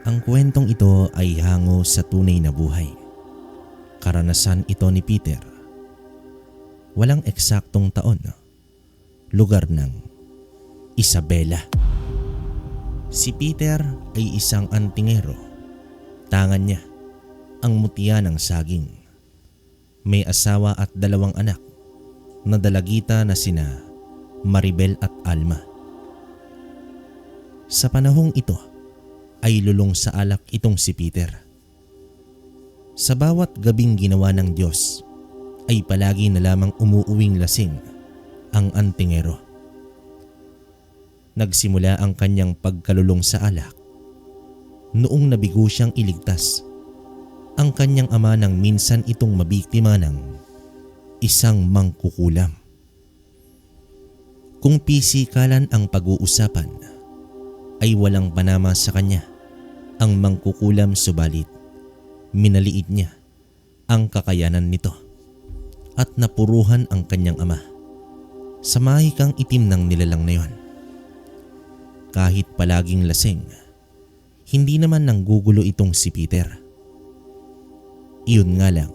Ang kwentong ito ay hango sa tunay na buhay. Karanasan ito ni Peter. Walang eksaktong taon, lugar ng Isabela. Si Peter ay isang antingero. Tangan niya ang mutya ng saging. May asawa at 2 anak na dalagita na sina Maribel at Alma. Sa panahong ito ay lulong sa alak itong si Peter. Sa bawat gabing ginawa ng Diyos ay palagi na lamang umuuwing lasing ang antingero. Nagsimula ang kanyang pagkalulong sa alak noong nabigo siyang iligtas ang kanyang ama nang minsan itong mabiktima ng isang mangkukulam. Kung pisikalan ang pag-uusapan ay walang panama sa kanya ang mangkukulam, subalit minaliit niya ang kakayanan nito at napuruhan ang kanyang ama sa mahikang itim ng nilalang na yon. Kahit palaging lasing, hindi naman nanggugulo itong si Peter. Iyon nga lang,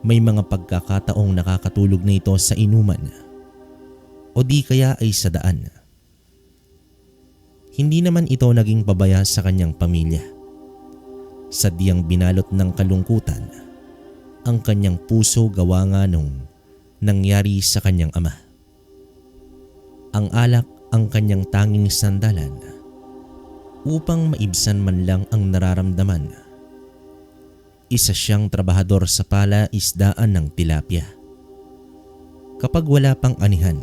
may mga pagkakataong nakakatulog na ito sa inuman o di kaya ay sa daan. Hindi naman ito naging pabaya sa kanyang pamilya. Sadyang binalot ng kalungkutan ang kanyang puso gawa nga nung nangyari sa kanyang ama. Ang alak ang kanyang tanging sandalan upang maibsan man lang ang nararamdaman. Isa siyang trabahador sa palaisdaan ng tilapia. Kapag wala pang anihan,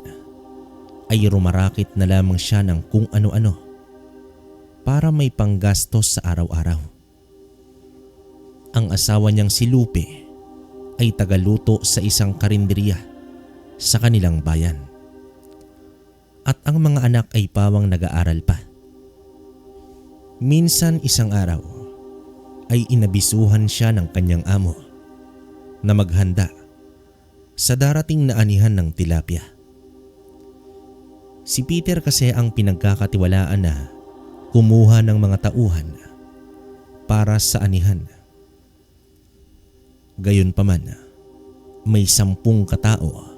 ay rumarakit na lamang siya ng kung ano-ano para may panggastos sa araw-araw. Ang asawa niyang si Lupe ay tagaluto sa isang karinderya sa kanilang bayan. At ang mga anak ay pawang nag-aaral pa. Minsan isang araw ay inabisuhan siya ng kanyang amo na maghanda sa darating na anihan ng tilapia. Si Peter kasi ang pinagkakatiwalaan na kumuha ng mga tauhan para sa anihan. Gayunpaman, may 10 katao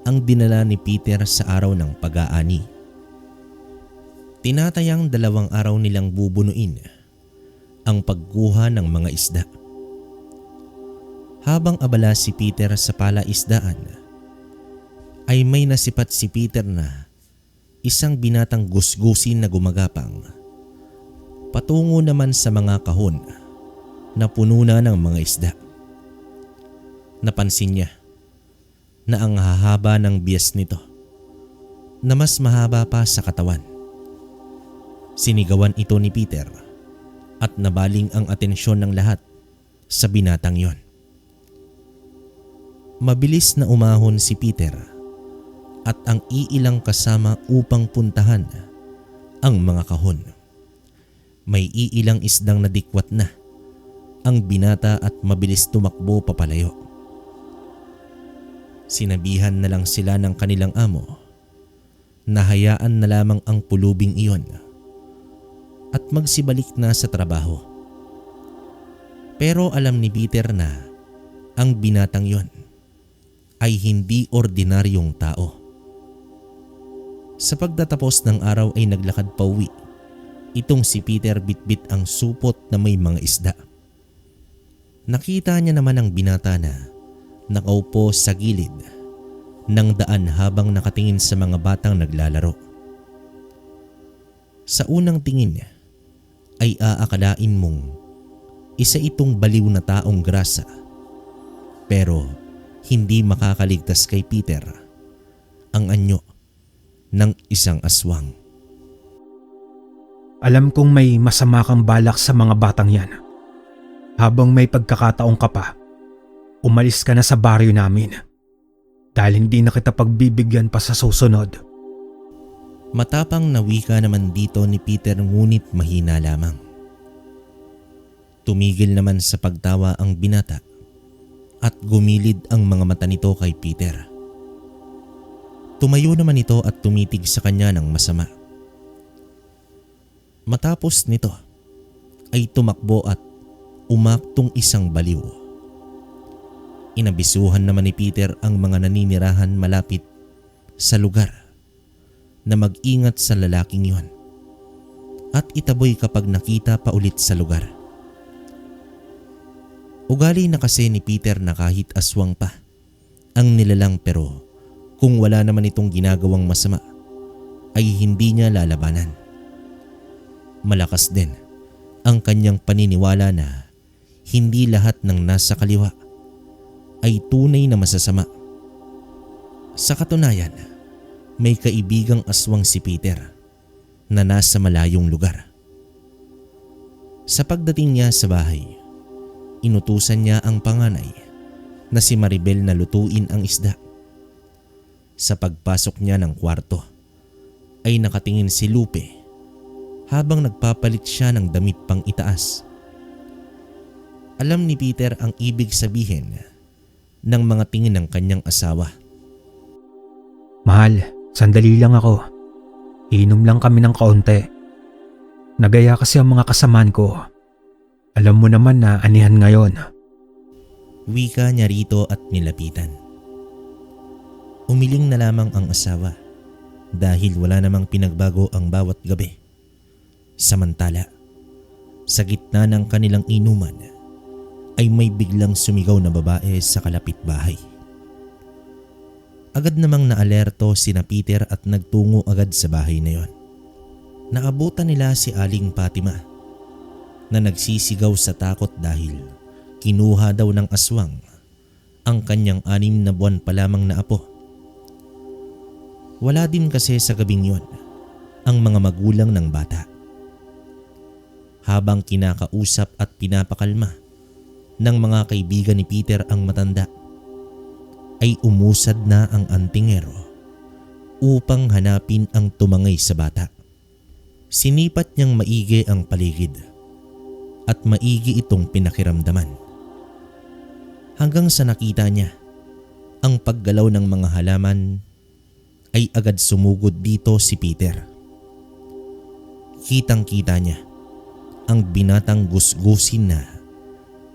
ang dinala ni Peter sa araw ng pag-aani. Tinatayang 2 araw nilang bubunuin ang pagkuha ng mga isda. Habang abala si Peter sa palaisdaan, ay may nasipat si Peter na isang binatang gusgusin na gumagapang patungo naman sa mga kahon na puno na ng mga isda. Napansin niya na ang hahaba ng bias nito na mas mahaba pa sa katawan. Sinigawan ito ni Peter at nabaling ang atensyon ng lahat sa binatang yon. Mabilis na umahon si Peter at ang iilang kasama upang puntahan ang mga kahon. May iilang isdang nadikwat na ang binata at mabilis tumakbo papalayo. Sinabihan na lang sila ng kanilang amo na hayaan na lamang ang pulubing iyon at magsibalik na sa trabaho. Pero alam ni Peter na ang binatang yon ay hindi ordinaryong tao. Sa pagtatapos ng araw ay naglakad pauwi itong si Peter, bitbit ang supot na may mga isda. Nakita niya naman ang binata na nakaupo sa gilid ng daan habang nakatingin sa mga batang naglalaro. Sa unang tingin ay aakalain mong isa itong baliw na taong grasa, pero hindi makakaligtas kay Peter ang anyo ng isang aswang. Alam kong may masama kang balak sa mga batang yan. Habang may pagkakataong ka pa, umalis ka na sa baryo namin dahil hindi na kita pagbibigyan pa sa susunod. Matapang na wika naman dito ni Peter, ngunit mahina lamang. Tumigil naman sa pagtawa ang binata at gumilid ang mga mata nito kay Peter. Tumayo naman ito at tumitig sa kanya ng masama. Matapos nito ay tumakbo at umaktong isang baliw. Inabisuhan naman ni Peter ang mga naninirahan malapit sa lugar na mag-ingat sa lalaking yon at itaboy kapag nakita pa ulit sa lugar. Ugali na kasi ni Peter na kahit aswang pa ang nilalang, pero kung wala naman itong ginagawang masama ay hindi niya lalabanan. Malakas din ang kanyang paniniwala na hindi lahat ng nasa kaliwa ay tunay na masasama. Sa katunayan, may kaibigang aswang si Peter na nasa malayong lugar. Sa pagdating niya sa bahay, inutusan niya ang panganay na si Maribel na lutuin ang isda. Sa pagpasok niya ng kwarto ay nakatingin si Lupe habang nagpapalit siya ng damit pang itaas. Alam ni Peter ang ibig sabihin ng mga tingin ng kanyang asawa. Mahal, sandali lang ako. Inom lang kami ng kaunti. Nagaya kasi ang mga kasamaan ko. Alam mo naman na anihan ngayon. Wika niya rito at nilapitan. Umiling na lamang ang asawa dahil wala namang pinagbago ang bawat gabi. Samantala, sa gitna ng kanilang inuman ay may biglang sumigaw na babae sa kalapit bahay. Agad namang naalerto sina Peter at nagtungo agad sa bahay na yon. Naabutan nila si Aling Fatima na nagsisigaw sa takot dahil kinuha daw ng aswang ang kanyang 6 na buwan pa lamang na apo. Wala din kasi sa gabing yon ang mga magulang ng bata. Habang kinakausap at pinapakalma ng mga kaibigan ni Peter ang matanda, ay umusad na ang antingero upang hanapin ang tumangay sa bata. Sinipat niyang maigi ang paligid at maigi itong pinakiramdaman. Hanggang sa nakita niya ang paggalaw ng mga halaman ay agad sumugod dito si Peter. Kitang-kita niya ang binatang gusgusin na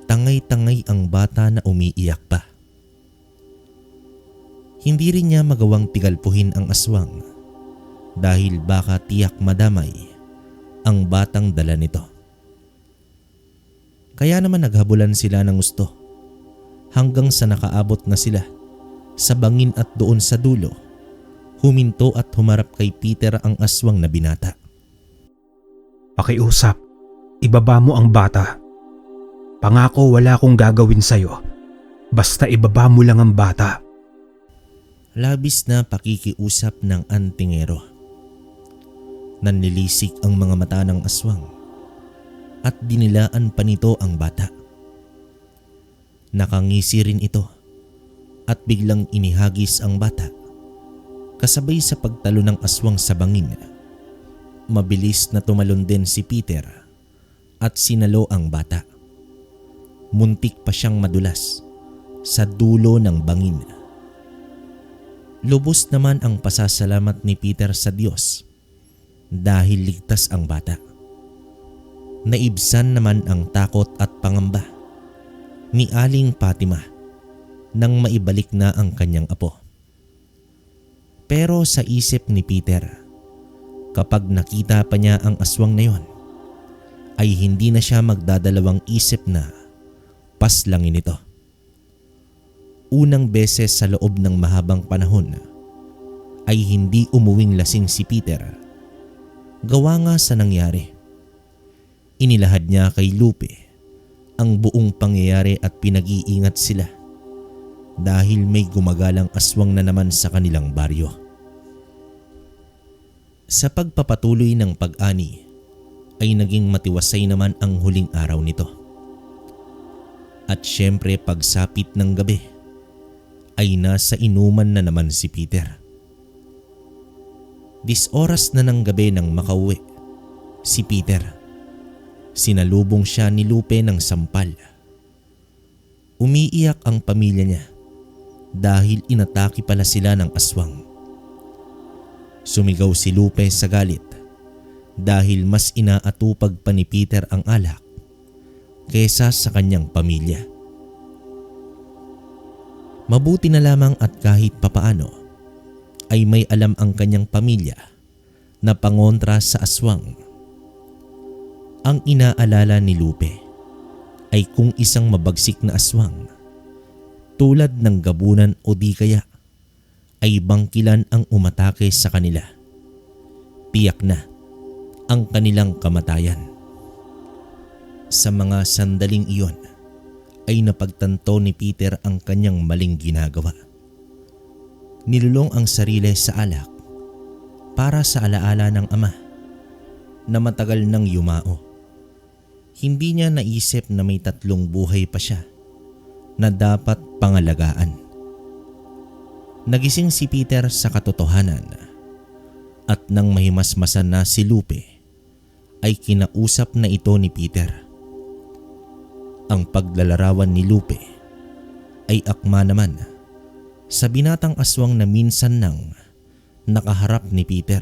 tangay-tangay ang bata na umiiyak pa. Hindi rin niya magawang tigalpuhin ang aswang dahil baka tiyak madamay ang batang dala nito. Kaya naman naghabulan sila ng gusto hanggang sa nakaabot na sila sa bangin at doon sa dulo, huminto at humarap kay Peter ang aswang na binata. Pakiusap, ibaba mo ang bata. Pangako wala akong gagawin sa'yo. Basta ibaba mo lang ang bata. Labis na pakikiusap ng antingero. Nanlilisik ang mga mata ng aswang at dinilaan pa nito ang bata. Nakangisi rin ito at biglang inihagis ang bata kasabay sa pagtalo ng aswang sa bangin. Mabilis na tumalon din si Peter at sinalo ang bata. Muntik pa siyang madulas sa dulo ng bangin. Lubos naman ang pasasalamat ni Peter sa Diyos dahil ligtas ang bata. Naibsan naman ang takot at pangamba ni Aling Fatima nang maibalik na ang kanyang apo. Pero sa isip ni Peter, kapag nakita pa niya ang aswang na yon, ay hindi na siya magdadalawang isip na paslangin ito. Unang beses sa loob ng mahabang panahon ay hindi umuwing lasing si Peter. Gawa nga sa nangyari. Inilahad niya kay Lupe ang buong pangyayari at pinag-iingat sila dahil may gumagalang aswang na naman sa kanilang baryo. Sa pagpapatuloy ng pag-ani ay naging matiwasay naman ang huling araw nito. At syempre pagsapit ng gabi ay nasa inuman na naman si Peter. 10 oras na ng gabi nang makauwi si Peter. Sinalubong siya ni Lupe ng sampal. Umiiyak ang pamilya niya dahil inatake pala sila ng aswang. Sumigaw si Lupe sa galit dahil mas inaatupag pa ni Peter ang alak kesa sa kanyang pamilya. Mabuti na lamang at kahit papaano ay may alam ang kanyang pamilya na pangontra sa aswang. Ang inaalala ni Lupe ay kung isang mabagsik na aswang tulad ng gabunan o di kaya ay bangkilan ang umatake sa kanila. Tiyak na ang kanilang kamatayan. Sa mga sandaling iyon ay napagtanto ni Peter ang kanyang maling ginagawa. Nilulong ang sarili sa alak para sa alaala ng ama na matagal nang yumao. Hindi niya naisip na may 3 buhay pa siya na dapat pangalagaan. Nagising si Peter sa katotohanan at nang mahimasmasan na si Lupe ay kinausap na ito ni Peter. Ang paglalarawan ni Lupe ay akma naman sa binatang aswang na minsan nang nakaharap ni Peter.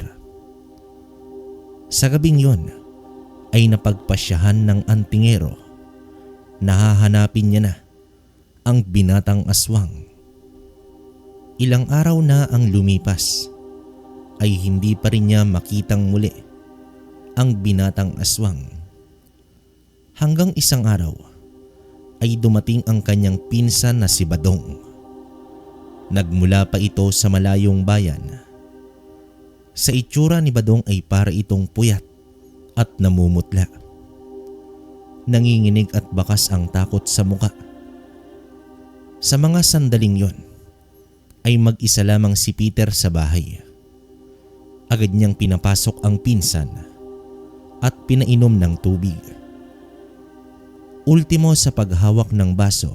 Sa gabing yon ay napagpasyahan ng antingero na hahanapin niya na ang binatang aswang. Ilang araw na ang lumipas ay hindi pa rin niya makitang muli ang binatang aswang. Hanggang isang araw ay dumating ang kanyang pinsan na si Badong. Nagmula pa ito sa malayong bayan. Sa itsura ni Badong ay para itong puyat at namumutla. Nanginginig at bakas ang takot sa muka. Sa mga sandaling yon ay mag-isa lamang si Peter sa bahay. Agad niyang pinapasok ang pinsan at pinainom ng tubig. Ultimo sa paghawak ng baso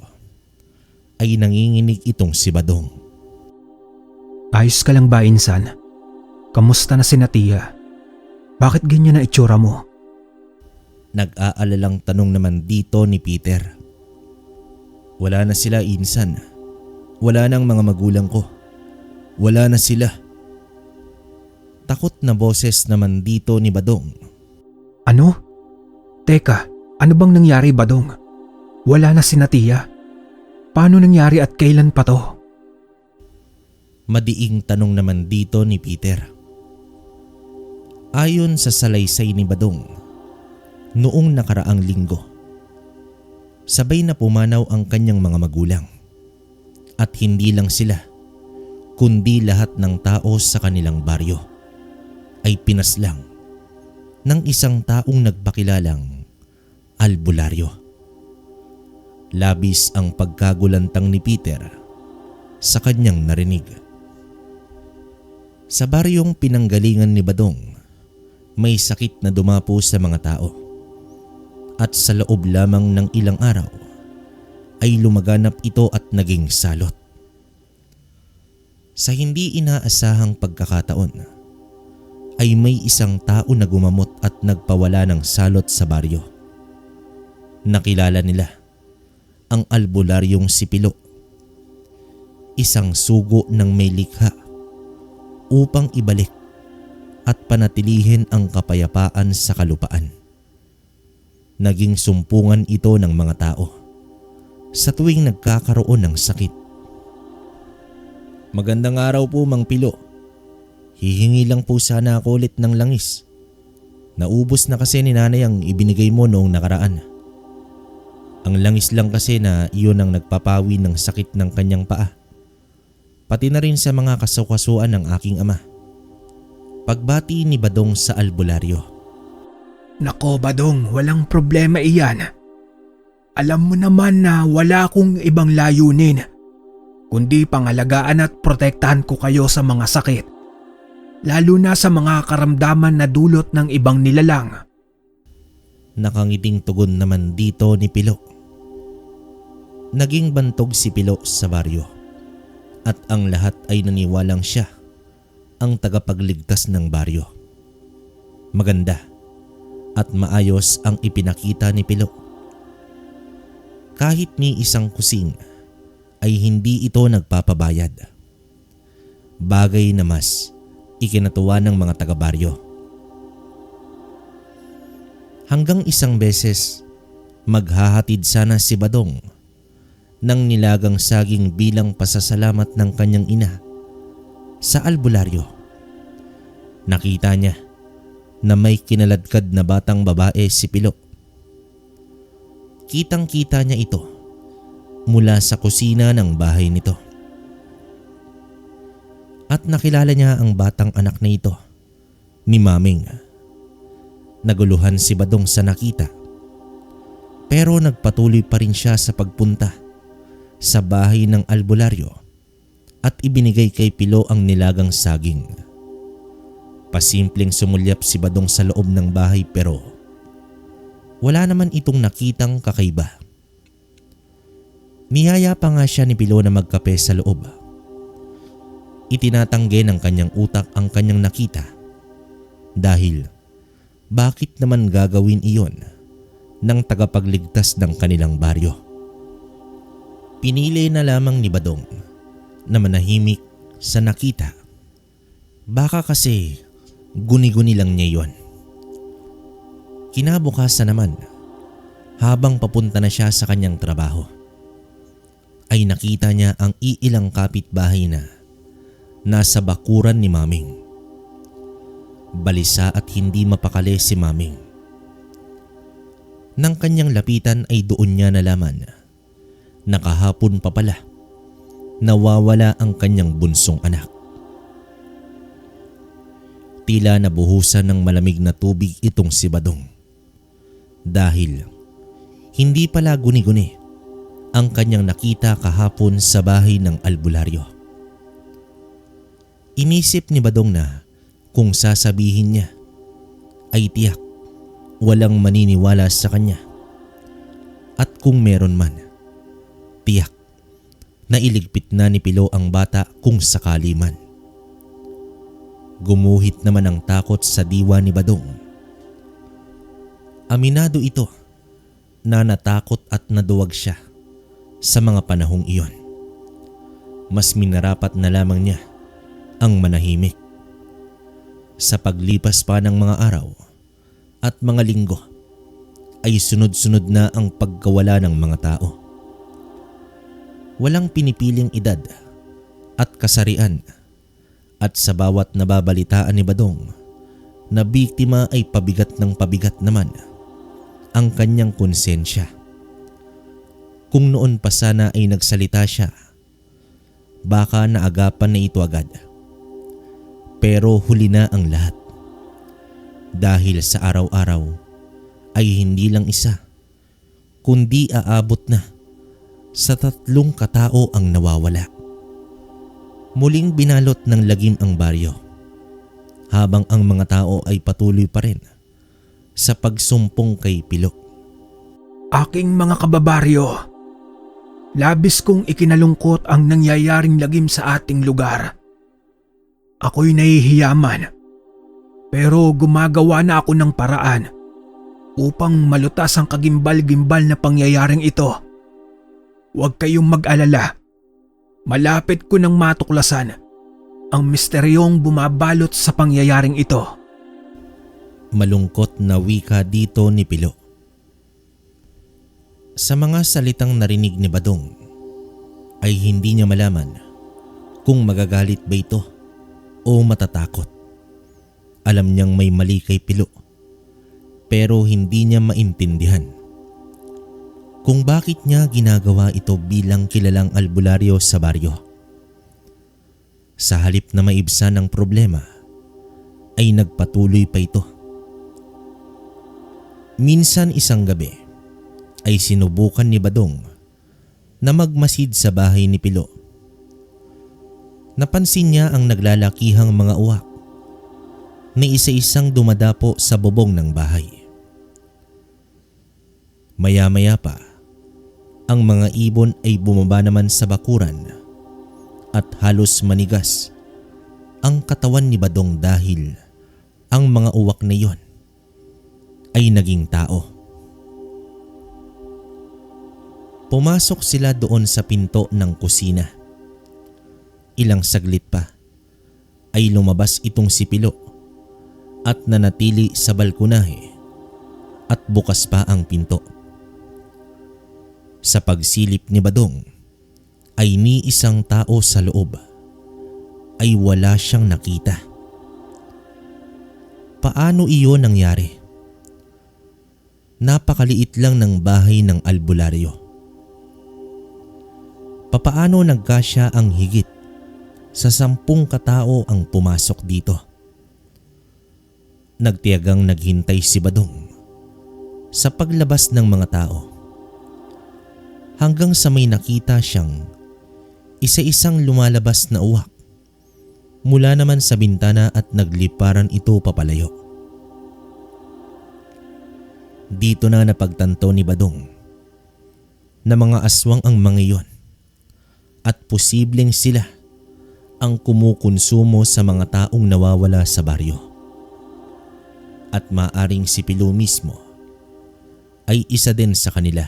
ay nanginginig itong si Badong. Ayos ka lang ba, insan? Kamusta na si Tia? Bakit ganyan na itsura mo? Nag-aalalang tanong naman dito ni Peter. Wala na sila, insan. Wala nang mga magulang ko. Wala na sila. Takot na boses naman dito ni Badong. Ano? Teka, ano bang nangyari, Badong? Wala na si Tia. Paano nangyari at kailan pa to? Madiing tanong naman dito ni Peter. Ayon sa salaysay ni Badong, noong nakaraang linggo, sabay na pumanaw ang kanyang mga magulang. At hindi lang sila, kundi lahat ng tao sa kanilang baryo ay pinaslang ng isang taong nagpakilalang albularyo. Labis ang pagkagulantang ni Peter sa kanyang narinig. Sa baryong pinanggalingan ni Badong, may sakit na dumapo sa mga tao. At sa loob lamang ng ilang araw ay lumaganap ito at naging salot. Sa hindi inaasahang pagkakataon ay may isang tao na gumamot at nagpawala ng salot sa baryo. Nakilala nila ang albularyong si Pilo, isang sugo ng may likha upang ibalik at panatilihin ang kapayapaan sa kalupaan. Naging sumpungan ito ng mga tao sa tuwing nagkakaroon ng sakit. Magandang araw po, Mang Pilo. Hihingi lang po sana ako ulit ng langis. Naubos na kasi ni nanay ang ibinigay mo noong nakaraan. Ang langis lang kasi na iyon ang nagpapawi ng sakit ng kanyang paa. Pati na rin sa mga kasukasuan ng aking ama. Pagbati ni Badong sa albularyo. Nako, Badong, walang problema iyan. Alam mo naman na wala akong ibang layunin, kundi pangalagaan at protektahan ko kayo sa mga sakit, lalo na sa mga karamdaman na dulot ng ibang nilalang. Nakangiting tugon naman dito ni Pilo. Naging bantog si Pilo sa baryo at ang lahat ay naniwalang siya ang tagapagligtas ng baryo. Maganda at maayos ang ipinakita ni Pilo. Kahit may isang kusing ay hindi ito nagpapabayad. Bagay na mas ikinatuwa ng mga taga-baryo. Hanggang isang beses Maghahatid sana si Badong ng nilagang saging bilang pasasalamat ng kanyang ina sa albularyo. Nakita niya na may kinaladkad na batang babae si Pilo. Kitang-kita niya ito mula sa kusina ng bahay nito. At nakilala niya ang batang anak na ito ni Maming. Naguluhan si Badong sa nakita, pero nagpatuloy pa rin siya sa pagpunta sa bahay ng albularyo at ibinigay kay Pilo ang nilagang saging. Pasimpleng sumulyap si Badong sa loob ng bahay pero wala naman itong nakitang kakaiba. Niyaya pa nga siya ni Pilo na magkape sa loob. Itinatanggi ng kanyang utak ang kanyang nakita dahil bakit naman gagawin iyon ng tagapagligtas ng kanilang baryo? Pinili na lamang ni Badong na manahimik sa nakita. Baka kasi guni-guni lang niya yon. Kinabukasan naman, habang papunta na siya sa kanyang trabaho, ay nakita niya ang iilang kapitbahay na nasa bakuran ni Maming. Balisa at hindi mapakali si Maming. Nang kanyang lapitan ay doon niya nalaman na kahapon pa pala nawawala ang kanyang bunsong anak. Tila nabuhusan ng malamig na tubig itong si Badong dahil hindi pala guni-guni ang kanyang nakita kahapon sa bahay ng albularyo. Inisip ni Badong na kung sasabihin niya ay tiyak walang maniniwala sa kanya. At kung meron man, tiyak na iligpit na ni Pilo ang bata kung sakali man. Gumuhit naman ang takot sa diwa ni Badong. Aminado ito na natakot at naduwag siya sa mga panahong iyon. Mas minarapat na lamang niya ang manahimik. Sa paglipas pa ng mga araw at mga linggo ay sunod-sunod na ang pagkawala ng mga tao. Walang pinipiling edad at kasarian at sa bawat nababalitaan ni Badong na biktima ay pabigat ng pabigat naman ang kanyang konsensya. Kung noon pa sana ay nagsalita siya, baka naagapan na ito agad. Pero huli na ang lahat. Dahil sa araw-araw ay hindi lang isa, kundi aabot na sa 3 katao ang nawawala. Muling binalot ng lagim ang baryo, habang ang mga tao ay patuloy pa rin sa pagsumpong kay Pilo. Aking mga kababaryo, labis kong ikinalungkot ang nangyayaring lagim sa ating lugar. Ako'y nahihiyaman, pero gumagawa na ako ng paraan upang malutas ang kagimbal-gimbal na pangyayaring ito. Huwag kayong mag-alala. Malapit ko nang matuklasan ang misteryong bumabalot sa pangyayaring ito. Malungkot na wika dito ni Pilo. Sa mga salitang narinig ni Badong ay hindi niya malaman kung magagalit ba ito o matatakot. Alam niyang may mali kay Pilo, pero hindi niya maintindihan kung bakit niya ginagawa ito bilang kilalang albularyo sa baryo. Sa halip na maibsan ang problema, ay nagpatuloy pa ito. Minsan isang gabi ay sinubukan ni Badong na magmasid sa bahay ni Pilo. Napansin niya ang naglalakihang mga uwak na isa-isang dumadapo sa bubong ng bahay. Maya-maya pa, ang mga ibon ay bumaba naman sa bakuran at halos manigas ang katawan ni Badong dahil ang mga uwak na iyon ay naging tao. Pumasok sila doon sa pinto ng kusina. Ilang saglit pa ay lumabas itong si Pilo at nanatili sa balkonahe at bukas pa ang pinto. Sa pagsilip ni Badong ay ni isang tao sa loob ay wala siyang nakita. Paano iyon nangyari? Napakaliit lang ng bahay ng albularyo. Papaano nagkasya ang higit sa 10 katao ang pumasok dito? Nagtiyagang naghintay si Badong sa paglabas ng mga tao hanggang sa may nakita siyang isa-isang lumalabas na uwak mula naman sa bintana at nagliparan ito papalayo. Dito na napagtanto ni Badong na mga aswang ang mga iyon at posibleng sila ang kumukonsumo sa mga taong nawawala sa baryo. At maaring si Pilo mismo ay isa din sa kanila.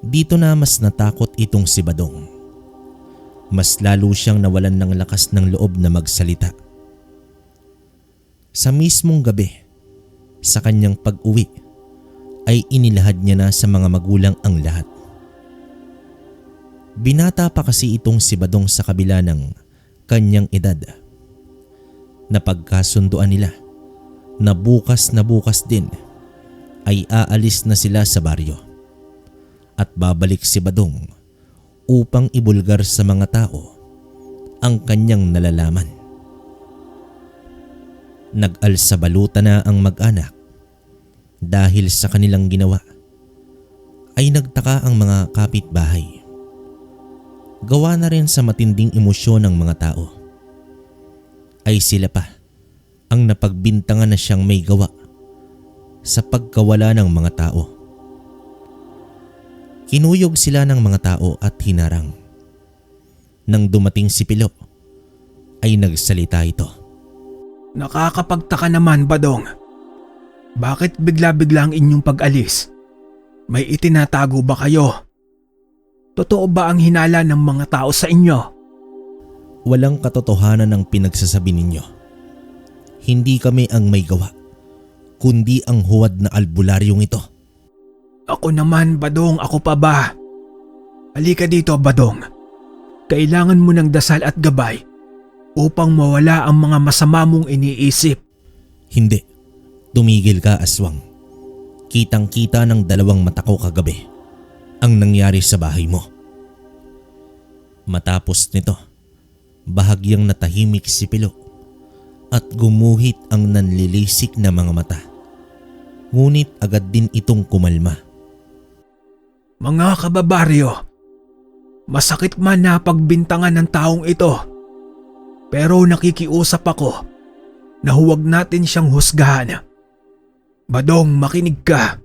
Dito na mas natakot itong si Badong. Mas lalo siyang nawalan ng lakas ng loob na magsalita. Sa mismong gabi, sa kanyang pag-uwi, ay inilahad niya na sa mga magulang ang lahat. Binata pa kasi itong si Badong sa kabila ng kanyang edad. Napagkasunduan nila na bukas din ay aalis na sila sa baryo at babalik si Badong upang ibulgar sa mga tao ang kanyang nalalaman. Nag-alsabaluta na ang mag-anak dahil sa kanilang ginawa. Ay nagtaka ang mga kapitbahay. Gawa na rin sa matinding emosyon ng mga tao. Ay sila pa ang napagbintangan na siyang may gawa sa pagkawala ng mga tao. Kinuyog sila ng mga tao at hinarang. Nang dumating si Pilo, ay nagsalita ito. Nakakapagtaka naman, Badong. Bakit bigla-bigla ang inyong pag-alis? May itinatago ba kayo? Totoo ba ang hinala ng mga tao sa inyo? Walang katotohanan ang pinagsasabi ninyo. Hindi kami ang may gawa, kundi ang huwad na albularyong ito. Ako naman, Badong, ako pa ba? Halika dito, Badong. Kailangan mo ng dasal at gabay upang mawala ang mga masama mong iniisip. Hindi. Tumigil ka, aswang. Kitang-kita ng 2 mata ko kagabi ang nangyari sa bahay mo. Matapos nito, bahagyang natahimik si Pilo at gumuhit ang nanlilisik na mga mata. Ngunit agad din itong kumalma. Mga kababaryo, masakit man na pagbintangan ng taong ito. Pero nakikiusap ako na huwag natin siyang husgahan. Badong, makinig ka.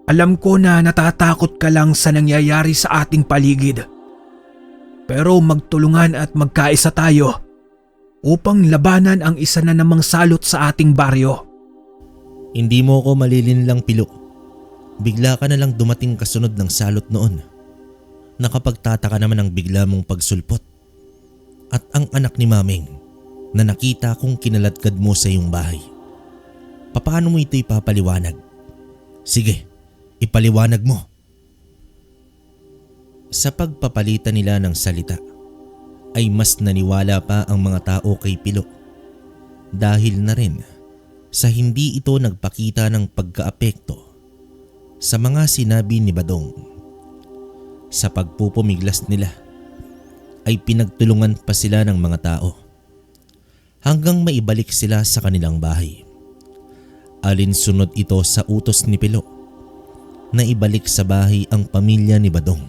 Alam ko na natatakot ka lang sa nangyayari sa ating paligid. Pero magtulungan at magkaisa tayo upang labanan ang isa na namang salot sa ating baryo. Hindi mo ko malilinlang, Pilo. Bigla ka na lang dumating kasunod ng salot noon. Nakapagtataka naman ang bigla mong pagsulpot. At ang anak ni Mameng na nakita kong kinaladkad mo sa iyong bahay. Paano mo ito ipapaliwanag? Sige, ipaliwanag mo. Sa pagpapalitan nila ng salita, ay mas naniwala pa ang mga tao kay Pilo. Dahil na rin sa hindi ito nagpakita ng pagkaapekto sa mga sinabi ni Badong. Sa pagpupumiglas nila ay pinagtulungan pa sila ng mga tao hanggang maibalik sila sa kanilang bahay. Alinsunod ito sa utos ni Pilo na ibalik sa bahay ang pamilya ni Badong.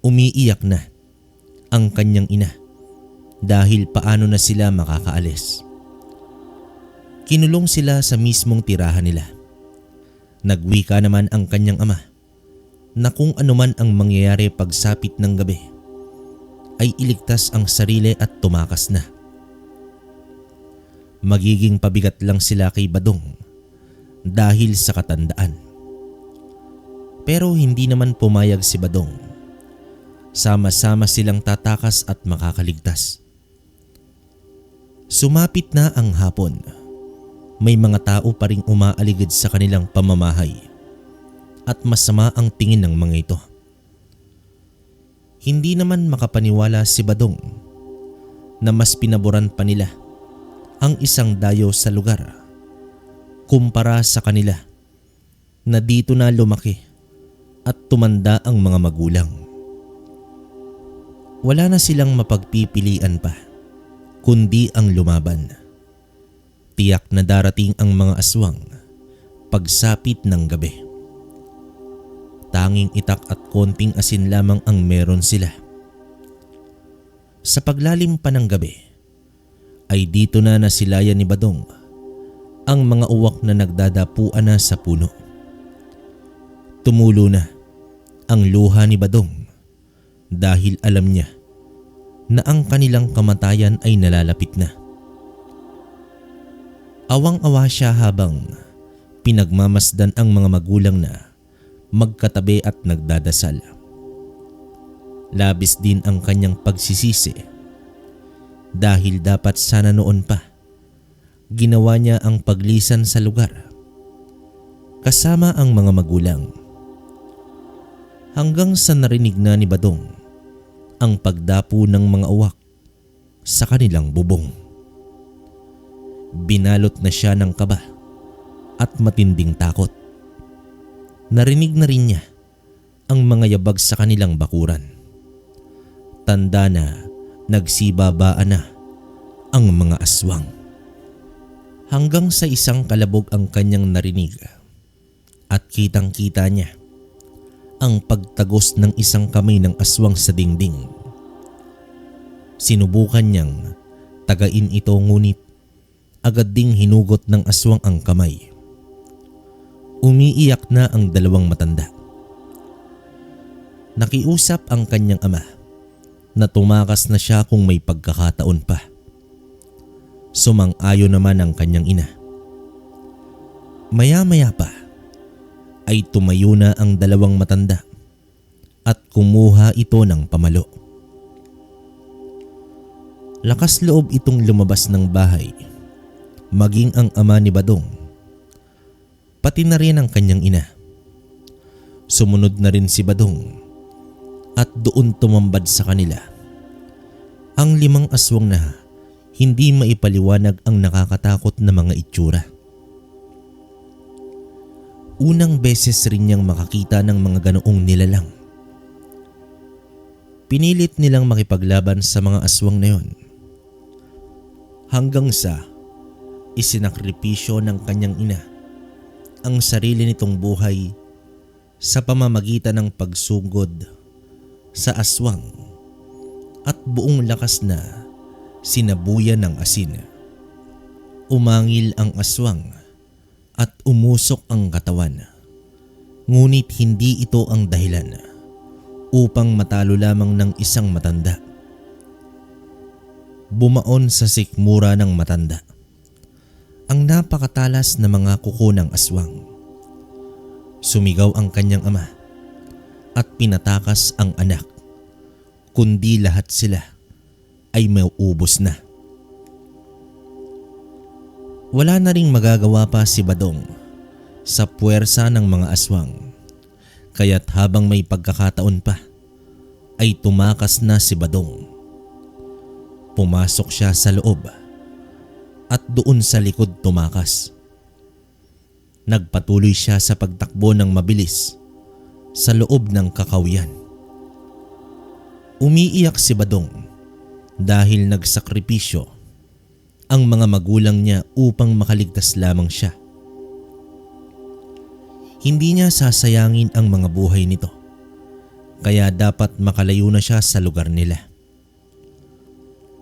Umiiyak na ang kanyang ina dahil paano na sila makakaalis. Kinulong sila sa mismong tirahan nila. Nagwika naman ang kanyang ama na kung anuman ang mangyayari pagsapit ng gabi ay iligtas ang sarili at tumakas na. Magiging pabigat lang sila kay Badong dahil sa katandaan. Pero hindi naman pumayag si Badong. Sama-sama silang tatakas at makakaligtas. Sumapit na ang hapon. May mga tao pa ring umaaligid sa kanilang pamamahay at masama ang tingin ng mga ito. Hindi naman makapaniwala si Badong na mas pinaboran pa nila ang isang dayo sa lugar kumpara sa kanila na dito na lumaki at tumanda ang mga magulang. Wala na silang mapagpipilian pa kundi ang lumaban. Tiyak na darating ang mga aswang pagsapit ng gabi. Tanging itak at konting asin lamang ang meron sila. Sa paglalim pa ng gabi ay dito na nasilayan ni Badong ang mga uwak na nagdadapuan na sa puno. Tumulo na ang luha ni Badong dahil alam niya na ang kanilang kamatayan ay nalalapit na. Awang-awa siya habang pinagmamasdan ang mga magulang na magkatabi at nagdadasal. Labis din ang kanyang pagsisisi dahil dapat sana noon pa ginawa niya ang paglisan sa lugar kasama ang mga magulang. Hanggang sa narinig na ni Badong ang pagdapo ng mga uwak sa kanilang bubong. Binalot na siya ng kaba at matinding takot. Narinig na rin niya ang mga yabag sa kanilang bakuran. Tanda na nagsibabaan na ang mga aswang. Hanggang sa isang kalabog ang kanyang narinig at kitang-kita niya ang pagtagos ng isang kamay ng aswang sa dingding. Sinubukan niyang tagain ito ngunit agad ding hinugot ng aswang ang kamay. Umiiyak na ang dalawang matanda. Nakiusap ang kanyang ama na tumakas na siya kung may pagkakataon pa. Sumang-ayon naman ang kanyang ina. Maya-maya pa ay tumayo na ang dalawang matanda at kumuha ito ng pamalo. Lakas loob itong lumabas ng bahay, maging ang ama ni Badong, pati na rin ang kanyang ina. Sumunod na rin si Badong at doon tumambad sa kanila ang 5 aswang na hindi maipaliwanag ang nakakatakot na mga itsura. Unang beses rin niyang makakita ng mga ganoong nilalang. Pinilit nilang makipaglaban sa mga aswang na yon. Hanggang sa isinakripisyo ng kanyang ina ang sarili nitong buhay sa pamamagitan ng pagsugod sa aswang at buong lakas na sinabuyan ng asin. Umangil ang aswang at umusok ang katawan. Ngunit hindi ito ang dahilan upang matalo lamang ng isang matanda. Bumaon sa sikmura ng matanda ang napakatalas na mga kuko ng aswang. Sumigaw ang kanyang ama at pinatakas ang anak, kundi lahat sila ay mauubos na. Wala na ring magagawa pa si Badong sa puwersa ng mga aswang, kaya't habang may pagkakataon pa ay tumakas na si Badong. Pumasok siya sa loob at doon sa likod tumakas. Nagpatuloy siya sa pagtakbo ng mabilis sa loob ng kakawiyan. Umiiyak si Badong dahil nagsakripisyo ang mga magulang niya upang makaligtas lamang siya. Hindi niya sasayangin ang mga buhay nito, kaya dapat makalayo na siya sa lugar nila.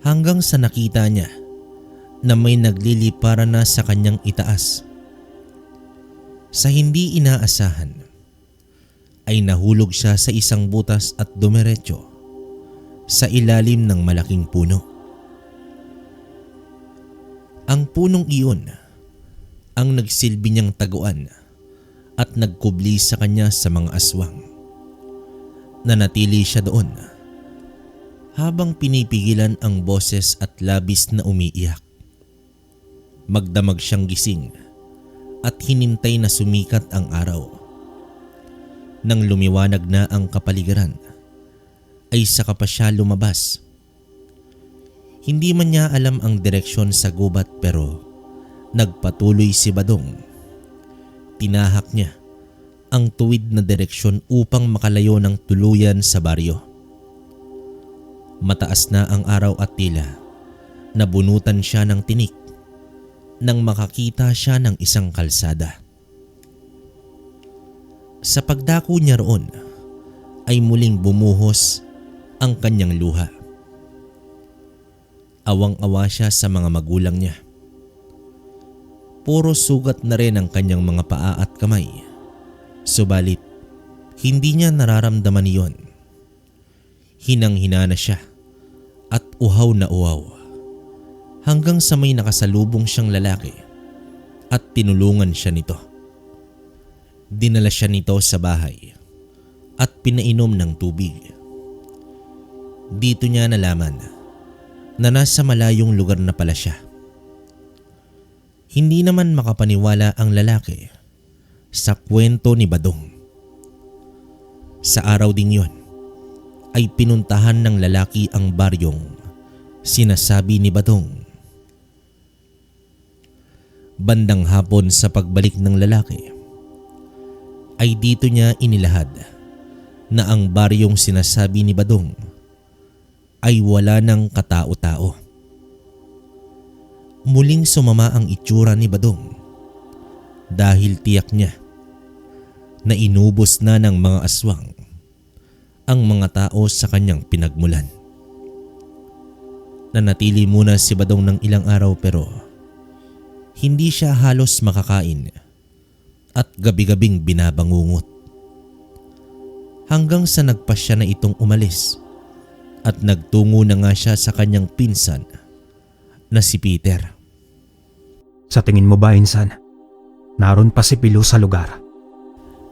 Hanggang sa nakita niya na may nagliliparan na sa kanyang itaas. Sa hindi inaasahan ay nahulog siya sa isang butas at dumiretso sa ilalim ng malaking puno. Ang punong iyon ang nagsilbi niyang taguan at nagkubli sa kanya sa mga aswang. Nanatili siya doon habang pinipigilan ang boses at labis na umiiyak. Magdamag siyang gising at hinintay na sumikat ang araw. Nang lumiwanag na ang kapaligiran, ay saka pa siya lumabas. Hindi man niya alam ang direksyon sa gubat pero nagpatuloy si Badong. Tinahak niya ang tuwid na direksyon upang makalayo ng tuluyan sa baryo. Mataas na ang araw at tila nabunutan siya ng tinik nang makakita siya ng isang kalsada. Sa pagdako niya roon ay muling bumuhos ang kanyang luha. Awang-awa siya sa mga magulang niya. Puro sugat na rin ang kanyang mga paa at kamay. Subalit, hindi niya nararamdaman iyon. Hinang-hina na siya at uhaw na uhaw hanggang sa may nakasalubong siyang lalaki at tinulungan siya nito. Dinala siya nito sa bahay at pinainom ng tubig. Dito niya nalaman na nasa malayong lugar na pala siya. Hindi naman makapaniwala ang lalaki sa kwento ni Badong. Sa araw ding yon ay pinuntahan ng lalaki ang baryong sinasabi ni Badong. Bandang hapon sa pagbalik ng lalaki ay dito niya inilahad na ang baryong sinasabi ni Badong ay wala ng katao-tao. Muling sumama ang itsura ni Badong dahil tiyak niya na inubos na ng mga aswang ang mga tao sa kanyang pinagmulan. Nanatili muna si Badong ng ilang araw pero hindi siya halos makakain at gabi-gabing binabangungot. Hanggang sa nagpasya na itong umalis at nagtungo na nga siya sa kanyang pinsan na si Peter. Sa tingin mo ba, Insan, naroon pa si Pilo sa lugar?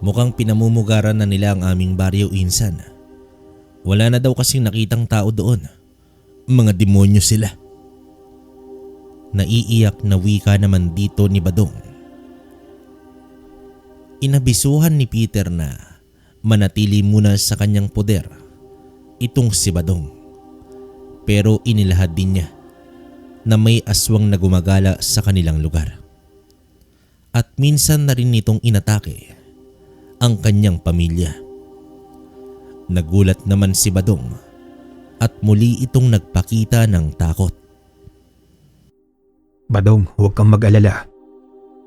Mukhang pinamumugaran na nila ang aming baryo, Insan. Wala na daw kasing nakitang tao doon. Mga demonyo sila. Naiiyak na wika naman dito ni Badong. Inabisuhan ni Peter na manatili muna sa kanyang poder itong si Badong. Pero inilahad din niya na may aswang na gumagala sa kanilang lugar. At minsan na rin nitong inatake ang kanyang pamilya. Nagulat naman si Badong at muli itong nagpakita ng takot. Badong, huwag kang mag-alala.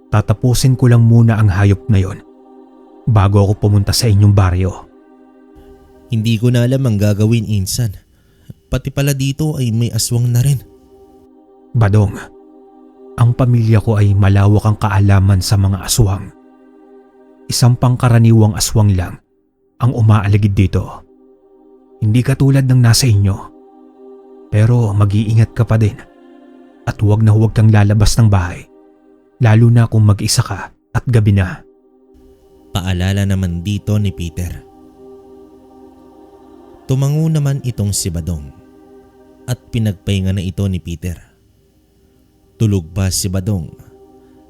Tatapusin ko lang muna ang hayop na yon bago ako pumunta sa inyong baryo. Hindi ko na alam ang gagawin, Insan. Pati pala dito ay may aswang na rin. Badong, ang pamilya ko ay malawak ang kaalaman sa mga aswang. Isang pangkaraniwang aswang lang ang umaaligid dito. Hindi katulad ng nasa inyo. Pero mag-iingat ka pa din at huwag na huwag kang lalabas ng bahay, lalo na kung mag-isa ka at gabi na. Paalala naman dito ni Peter. Tumango naman itong si Badong at pinagpahinga na ito ni Peter. Tulog pa si Badong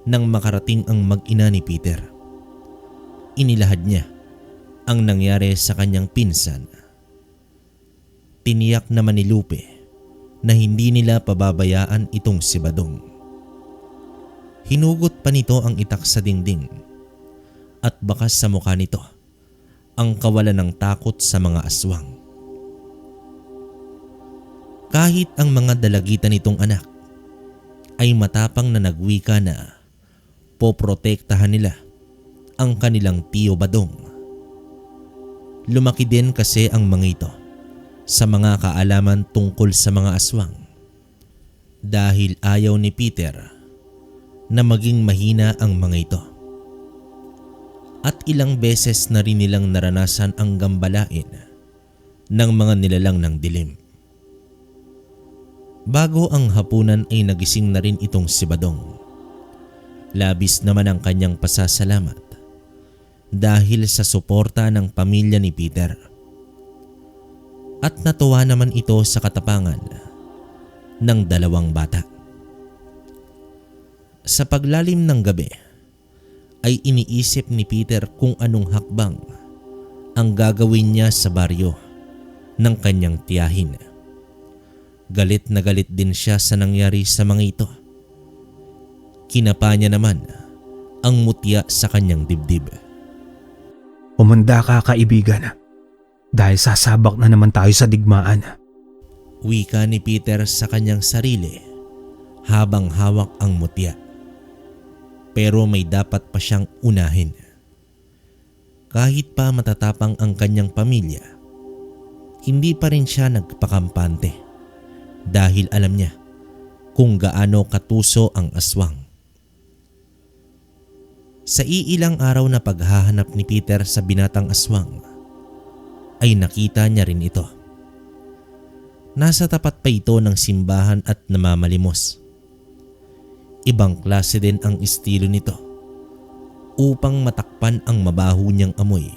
nang makarating ang mag-ina ni Peter. Inilahad niya ang nangyari sa kanyang pinsan. Tiniyak naman ni Lupe na hindi nila pababayaan itong si Badong. Hinugot pa nito ang itak sa dingding at bakas sa mukha nito ang kawalan ng takot sa mga aswang. Kahit ang mga dalagitan nitong anak ay matapang na nagwika na poprotektahan nila ang kanilang tiyo Badong. Lumaki din kasi ang mga ito sa mga kaalaman tungkol sa mga aswang dahil ayaw ni Peter na maging mahina ang mga ito. At ilang beses na rin nilang naranasan ang gambalain ng mga nilalang ng dilim. Bago ang hapunan ay nagising na rin itong si Badong. Labis naman ang kanyang pasasalamat dahil sa suporta ng pamilya ni Peter. At natuwa naman ito sa katapangan ng dalawang bata. Sa paglalim ng gabi ay iniisip ni Peter kung anong hakbang ang gagawin niya sa baryo ng kanyang tiyahin. Galit na galit din siya sa nangyari sa mga ito. Kinapa niya naman ang mutya sa kanyang dibdib. Umanda ka, kaibigan. Dahil sasabak na naman tayo sa digmaan. Wika ni Peter sa kanyang sarili habang hawak ang mutya. Pero may dapat pa siyang unahin. Kahit pa matatapang ang kanyang pamilya, hindi pa rin siya nagpakampante dahil alam niya kung gaano katuso ang aswang. Sa iilang araw na paghahanap ni Peter sa binatang aswang, ay nakita niya rin ito. Nasa tapat pa ito ng simbahan at namamalimos. Ibang klase din ang estilo nito. Upang matakpan ang mabaho niyang amoy,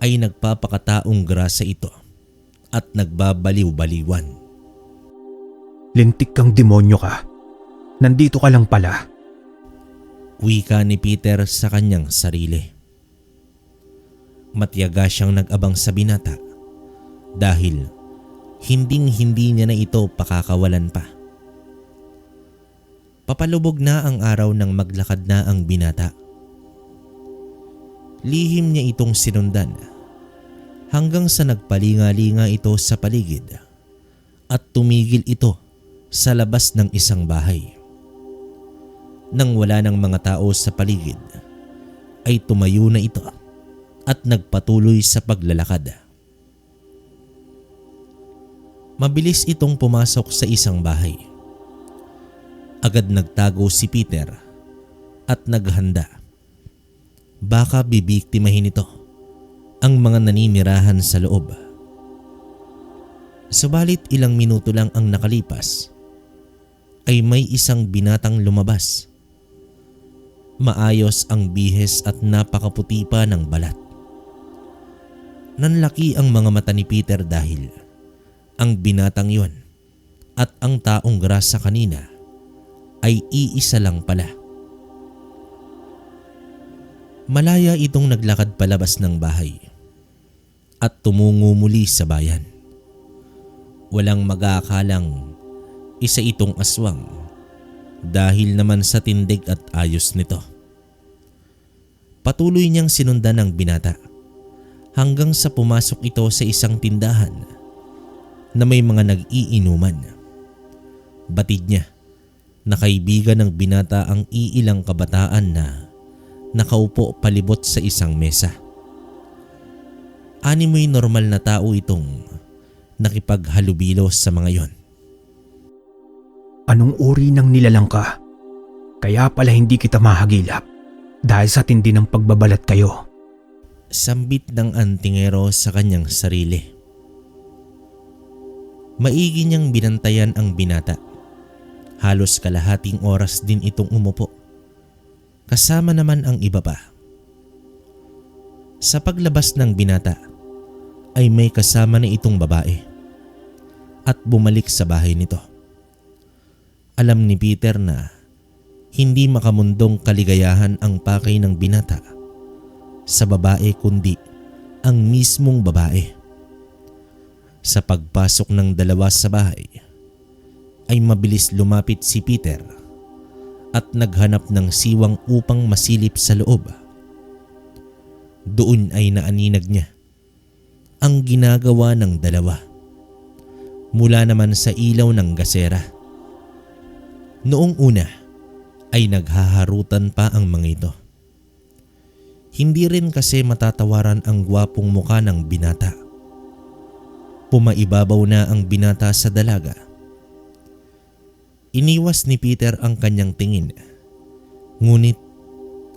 ay nagpapakataong grasa ito at nagbabaliw-baliwan. Lintik kang demonyo ka. Nandito ka lang pala. Wika ni Peter sa kanyang sarili. Matiyaga siyang nag-abang sa binata dahil hinding-hindi niya na ito pakakawalan pa. Papalubog na ang araw nang maglakad na ang binata. Lihim niya itong sinundan hanggang sa nagpalinga-linga ito sa paligid at tumigil ito sa labas ng isang bahay. Nang wala ng mga tao sa paligid, ay tumayo na ito at nagpatuloy sa paglalakad. Mabilis itong pumasok sa isang bahay. Agad nagtago si Peter at naghanda. Baka bibiktimahin ito ang mga naninirahan sa loob. Subalit ilang minuto lang ang nakalipas ay may isang binatang lumabas. Maayos ang bihes at napakaputi pa ng balat. Nanlaki ang mga mata ni Peter dahil ang binatang yon at ang taong grasa kanina ay iisa lang pala. Malaya itong naglakad palabas ng bahay at tumungo muli sa bayan. Walang mag-aakalang isa itong aswang dahil naman sa tindig at ayos nito. Patuloy niyang sinundan ang binata hanggang sa pumasok ito sa isang tindahan na may mga nag-iinuman. Batid niya na kaibigan ng binata ang iilang kabataan na nakaupo palibot sa isang mesa. Animoy normal na tao itong nakipaghalubilo sa mga yon. Anong uri ng nilalang ka? Kaya pala hindi kita mahagilap dahil sa tindi ng pagbabalat kayo. Sambit ng antingero sa kanyang sarili. Maigi niyang binantayan ang binata. Halos kalahating oras din itong umupo. Kasama naman ang iba pa. Sa paglabas ng binata ay may kasama na itong babae at bumalik sa bahay nito. Alam ni Peter na hindi makamundong kaligayahan ang pakay ng binata sa babae kundi ang mismong babae. Sa pagpasok ng dalawa sa bahay ay mabilis lumapit si Peter at naghanap ng siwang upang masilip sa loob. Doon ay naaninag niya ang ginagawa ng dalawa mula naman sa ilaw ng gasera. Noong una ay naghaharutan pa ang mga ito. Hindi rin kasi matatawaran ang gwapong muka ng binata. Pumaibabaw na ang binata sa dalaga. Iniwas ni Peter ang kanyang tingin. Ngunit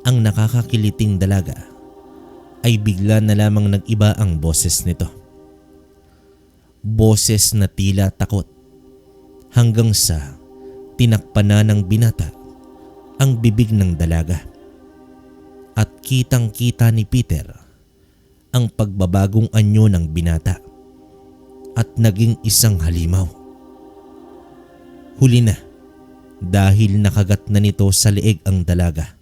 ang nakakakiliting dalaga ay bigla na lamang nag-iba ang boses nito. Boses na tila takot hanggang sa tinakpan na ng binata ang bibig ng dalaga. At kitang-kita ni Peter ang pagbabagong anyo ng binata at naging isang halimaw. Huli na dahil nakagat na nito sa leeg ang dalaga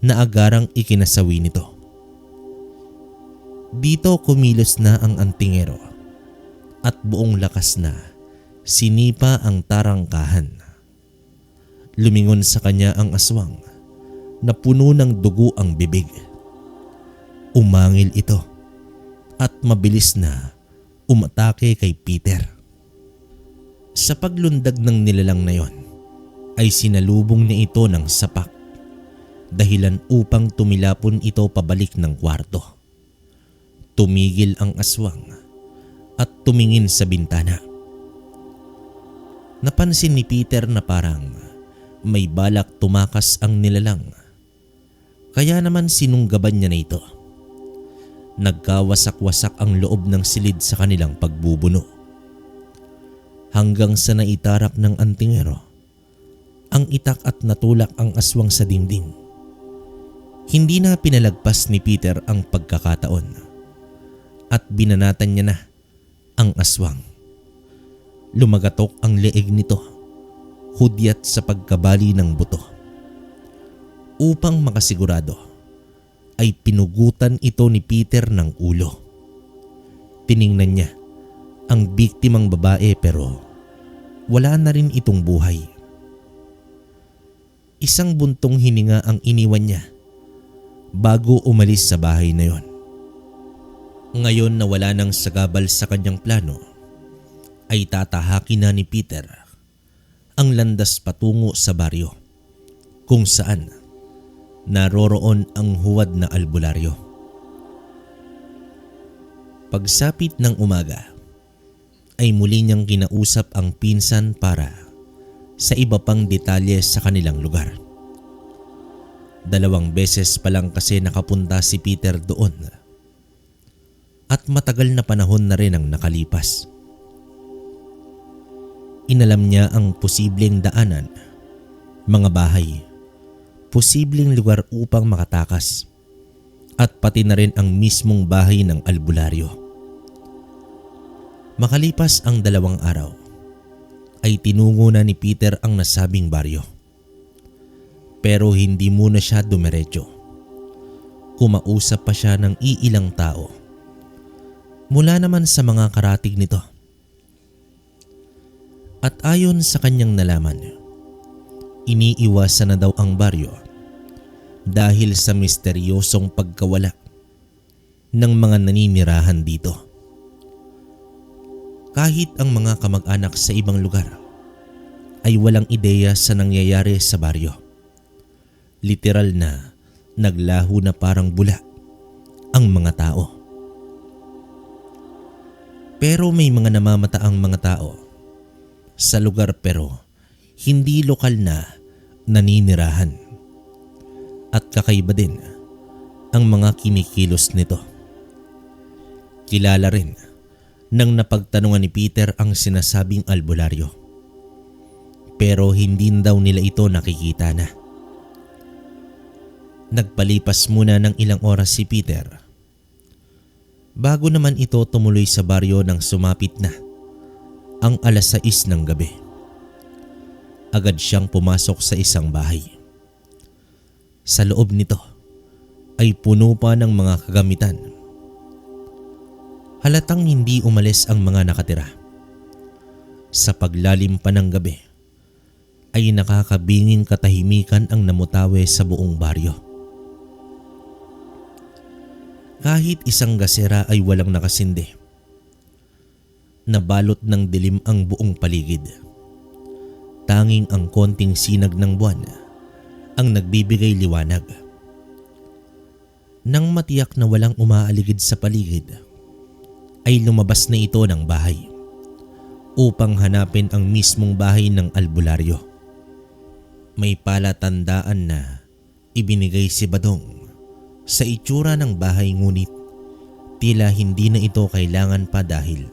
na agarang ikinasawi nito. Dito kumilos na ang antingero at buong lakas na sinipa ang tarangkahan. Lumingon sa kanya ang aswang na puno ng dugo ang bibig. Umangil ito at mabilis na umatake kay Peter. Sa paglundag ng nilalang na yon ay sinalubong niya ito ng sapak, dahilan upang tumilapon ito pabalik ng kwarto. Tumigil ang aswang at tumingin sa bintana. Napansin ni Peter na parang may balak tumakas ang nilalang. Kaya naman sinunggaban niya na ito. Nagkawasak-wasak ang loob ng silid sa kanilang pagbubuno. Hanggang sa naitarap ng antingero ang itak at natulak ang aswang sa dingding. Hindi na pinalagpas ni Peter ang pagkakataon at binanatan niya na ang aswang. Lumagatok ang leeg nito, hudyat sa pagkabali ng buto. Upang makasigurado ay pinugutan ito ni Peter ng ulo. Tiningnan niya ang biktimang babae pero wala na rin itong buhay. Isang buntong hininga ang iniwan niya bago umalis sa bahay na yon. Ngayon na wala nang sagabal sa kanyang plano, ay tatahakin na ni Peter ang landas patungo sa baryo kung saan naroroon ang huwad na albularyo. Pagsapit ng umaga ay muli niyang kinausap ang pinsan para sa iba pang detalye sa kanilang lugar. 2 beses pa lang kasi nakapunta si Peter doon at matagal na panahon na rin ang nakalipas. Inalam niya ang posibleng daanan, mga bahay, posibleng lugar upang makatakas at pati na rin ang mismong bahay ng albularyo. Makalipas ang 2 araw ay tinungo na ni Peter ang nasabing baryo. Pero hindi muna siya dumiretso. Kumausap pa siya ng iilang tao mula naman sa mga karatig nito. At ayon sa kanyang nalaman, iniiwasan na daw ang baryo dahil sa misteryosong pagkawala ng mga naninirahan dito. Kahit ang mga kamag-anak sa ibang lugar ay walang ideya sa nangyayari sa baryo. Literal na naglaho na parang bula ang mga tao. Pero may mga namamataang mga tao sa lugar pero hindi lokal na naninirahan. At kakaiba din ang mga kinikilos nito. Kilala rin nang napagtanungan ni Peter ang sinasabing albularyo. Pero hindi daw nila ito nakikita na. Nagpalipas muna ng ilang oras si Peter bago naman ito tumuloy sa baryo nang sumapit na ang 6:00 ng gabi. Agad siyang pumasok sa isang bahay. Sa loob nito ay puno pa ng mga kagamitan. Halatang hindi umalis ang mga nakatira. Sa paglalim pa ng gabi ay nakakabinging katahimikan ang namutawe sa buong baryo. Kahit isang gasera ay walang nakasindi. Nabalot ng dilim ang buong paligid. Tanging ang konting sinag ng buwan ang nagbibigay liwanag. Nang matiyak na walang umaaligid sa paligid, ay lumabas na ito ng bahay upang hanapin ang mismong bahay ng albularyo. May palatandaan na ibinigay si Badong sa itsura ng bahay ngunit tila hindi na ito kailangan pa dahil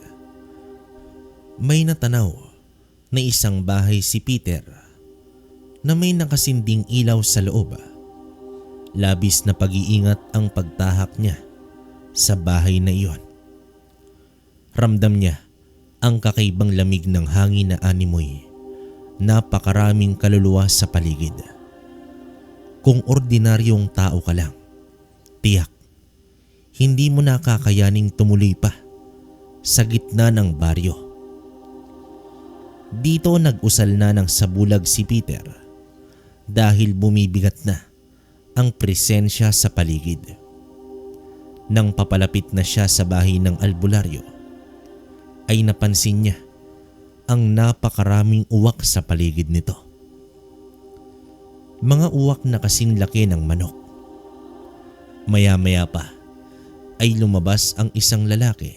may natanaw na isang bahay si Peter na may nakasinding ilaw sa loob. Labis na pag-iingat ang pagtahak niya sa bahay na iyon. Ramdam niya ang kakaibang lamig ng hangin na animoy. Napakaraming kaluluwa sa paligid. Kung ordinaryong tao ka lang, tiyak, hindi mo na kakayaning tumuloy pa sa gitna ng baryo. Dito nag-usal na ng sabulag si Peter dahil bumibigat na ang presensya sa paligid. Nang papalapit na siya sa bahay ng albularyo, ay napansin niya ang napakaraming uwak sa paligid nito. Mga uwak na kasing laki ng manok. Maya-maya pa ay lumabas ang isang lalaki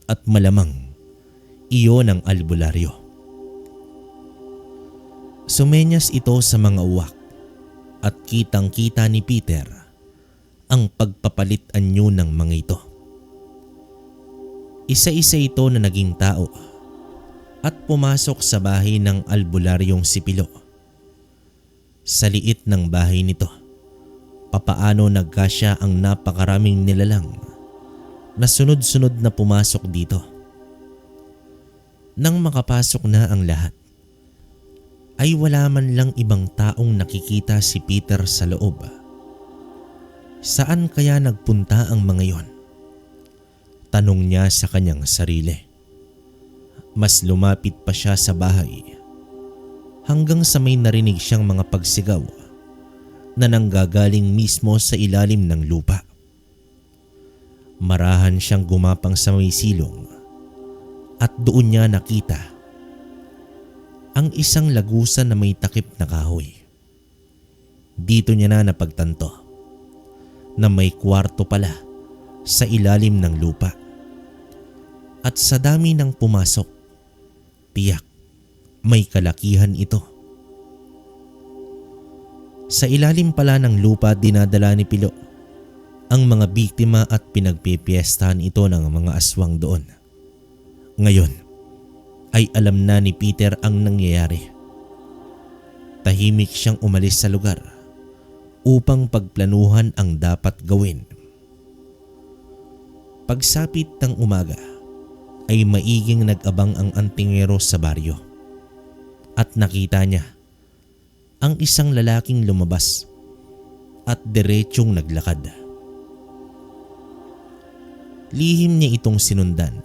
at malamang iyon ang albularyo. Sumenyas ito sa mga uwak at kitang-kita ni Peter ang pagpapalit anyo ng mga ito. Isa-isa ito na naging tao at pumasok sa bahay ng albularyong si Pilo. Sa liit ng bahay nito, papaano nagkasya ang napakaraming nilalang na sunod-sunod na pumasok dito. Nang makapasok na ang lahat, ay wala man lang ibang taong nakikita si Peter sa loob. Saan kaya nagpunta ang mga yon? Tanong niya sa kanyang sarili. Mas lumapit pa siya sa bahay hanggang sa may narinig siyang mga pagsigaw na nanggagaling mismo sa ilalim ng lupa. Marahan siyang gumapang sa may silong at doon niya nakita ang isang lagusan na may takip na kahoy. Dito niya na napagtanto na may kwarto pala sa ilalim ng lupa. At sa dami ng pumasok, tiyak may kalakihan ito. Sa ilalim pala ng lupa dinadala ni Pilo ang mga biktima at pinagpipiestahan ito ng mga aswang doon. Ngayon ay alam na ni Peter ang nangyayari. Tahimik siyang umalis sa lugar upang pagplanuhan ang dapat gawin. Pagsapit ng umaga ay maiging nag-abang ang antingero sa baryo at nakita niya ang isang lalaking lumabas at diretsyong naglakad. Lihim niya itong sinundan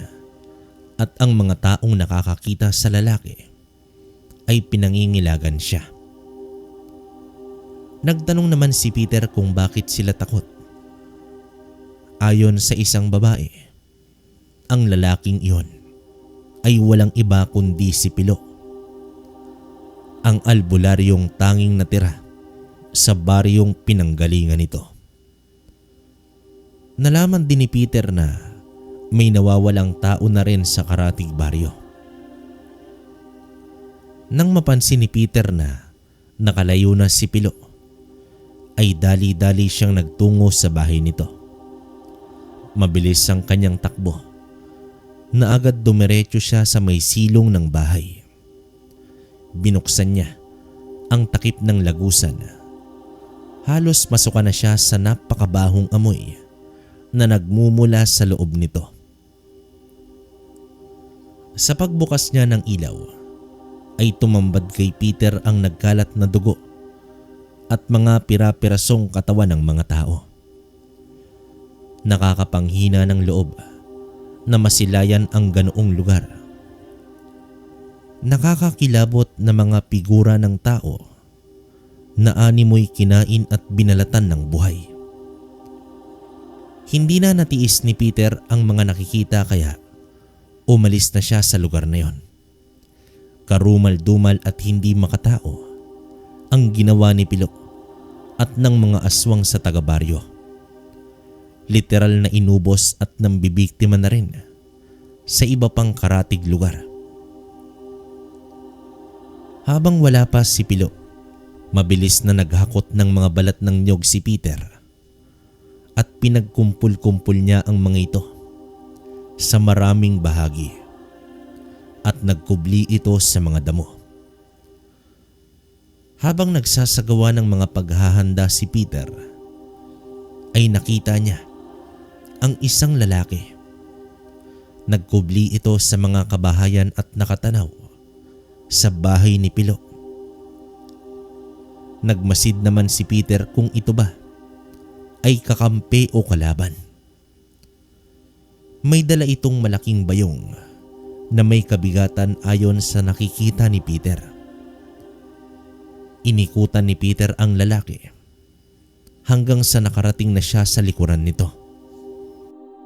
at ang mga taong nakakakita sa lalaki ay pinangingilagan siya. Nagtanong naman si Peter kung bakit sila takot. Ayon sa isang babae, ang lalaking iyon ay walang iba kundi si Pilo, ang albularyong tanging natira sa baryong pinanggalingan nito. Nalaman din ni Peter na may nawawalang tao na rin sa karatig baryo. Nang mapansin ni Peter na nakalayo na si Pilo, ay dali-dali siyang nagtungo sa bahay nito. Mabilis ang kanyang takbo na agad dumiretso siya sa may silong ng bahay. Binuksan niya ang takip ng lagusan. Halos masuka na siya sa napakabahong amoy na nagmumula sa loob nito. Sa pagbukas niya ng ilaw ay tumambad kay Peter ang nagkalat na dugo at mga pira-pirasong katawan ng mga tao. Nakakapanghina ng loob na masilayan ang ganoong lugar. Nakakakilabot na mga figura ng tao na animoy kinain at binalatan ng buhay. Hindi na natiis ni Peter ang mga nakikita kaya umalis na siya sa lugar na yon. Karumal-dumal at hindi makatao ang ginawa ni Pilo at ng mga aswang sa taga-baryo. Literal na inubos at nambibiktima na rin sa iba pang karatig lugar. Habang wala pa si Pilo, mabilis na naghakot ng mga balat ng niyog si Peter at pinagkumpul-kumpul niya ang mga ito sa maraming bahagi at nagkubli ito sa mga damo. Habang nagsasagawa ng mga paghahanda si Peter, ay nakita niya ang isang lalaki. Nagkubli ito sa mga kabahayan at nakatanaw sa bahay ni Pilo. Nagmasid naman si Peter kung ito ba ay kakampi o kalaban. May dala itong malaking bayong na may kabigatan ayon sa nakikita ni Peter. Inikutan ni Peter ang lalaki hanggang sa nakarating na siya sa likuran nito.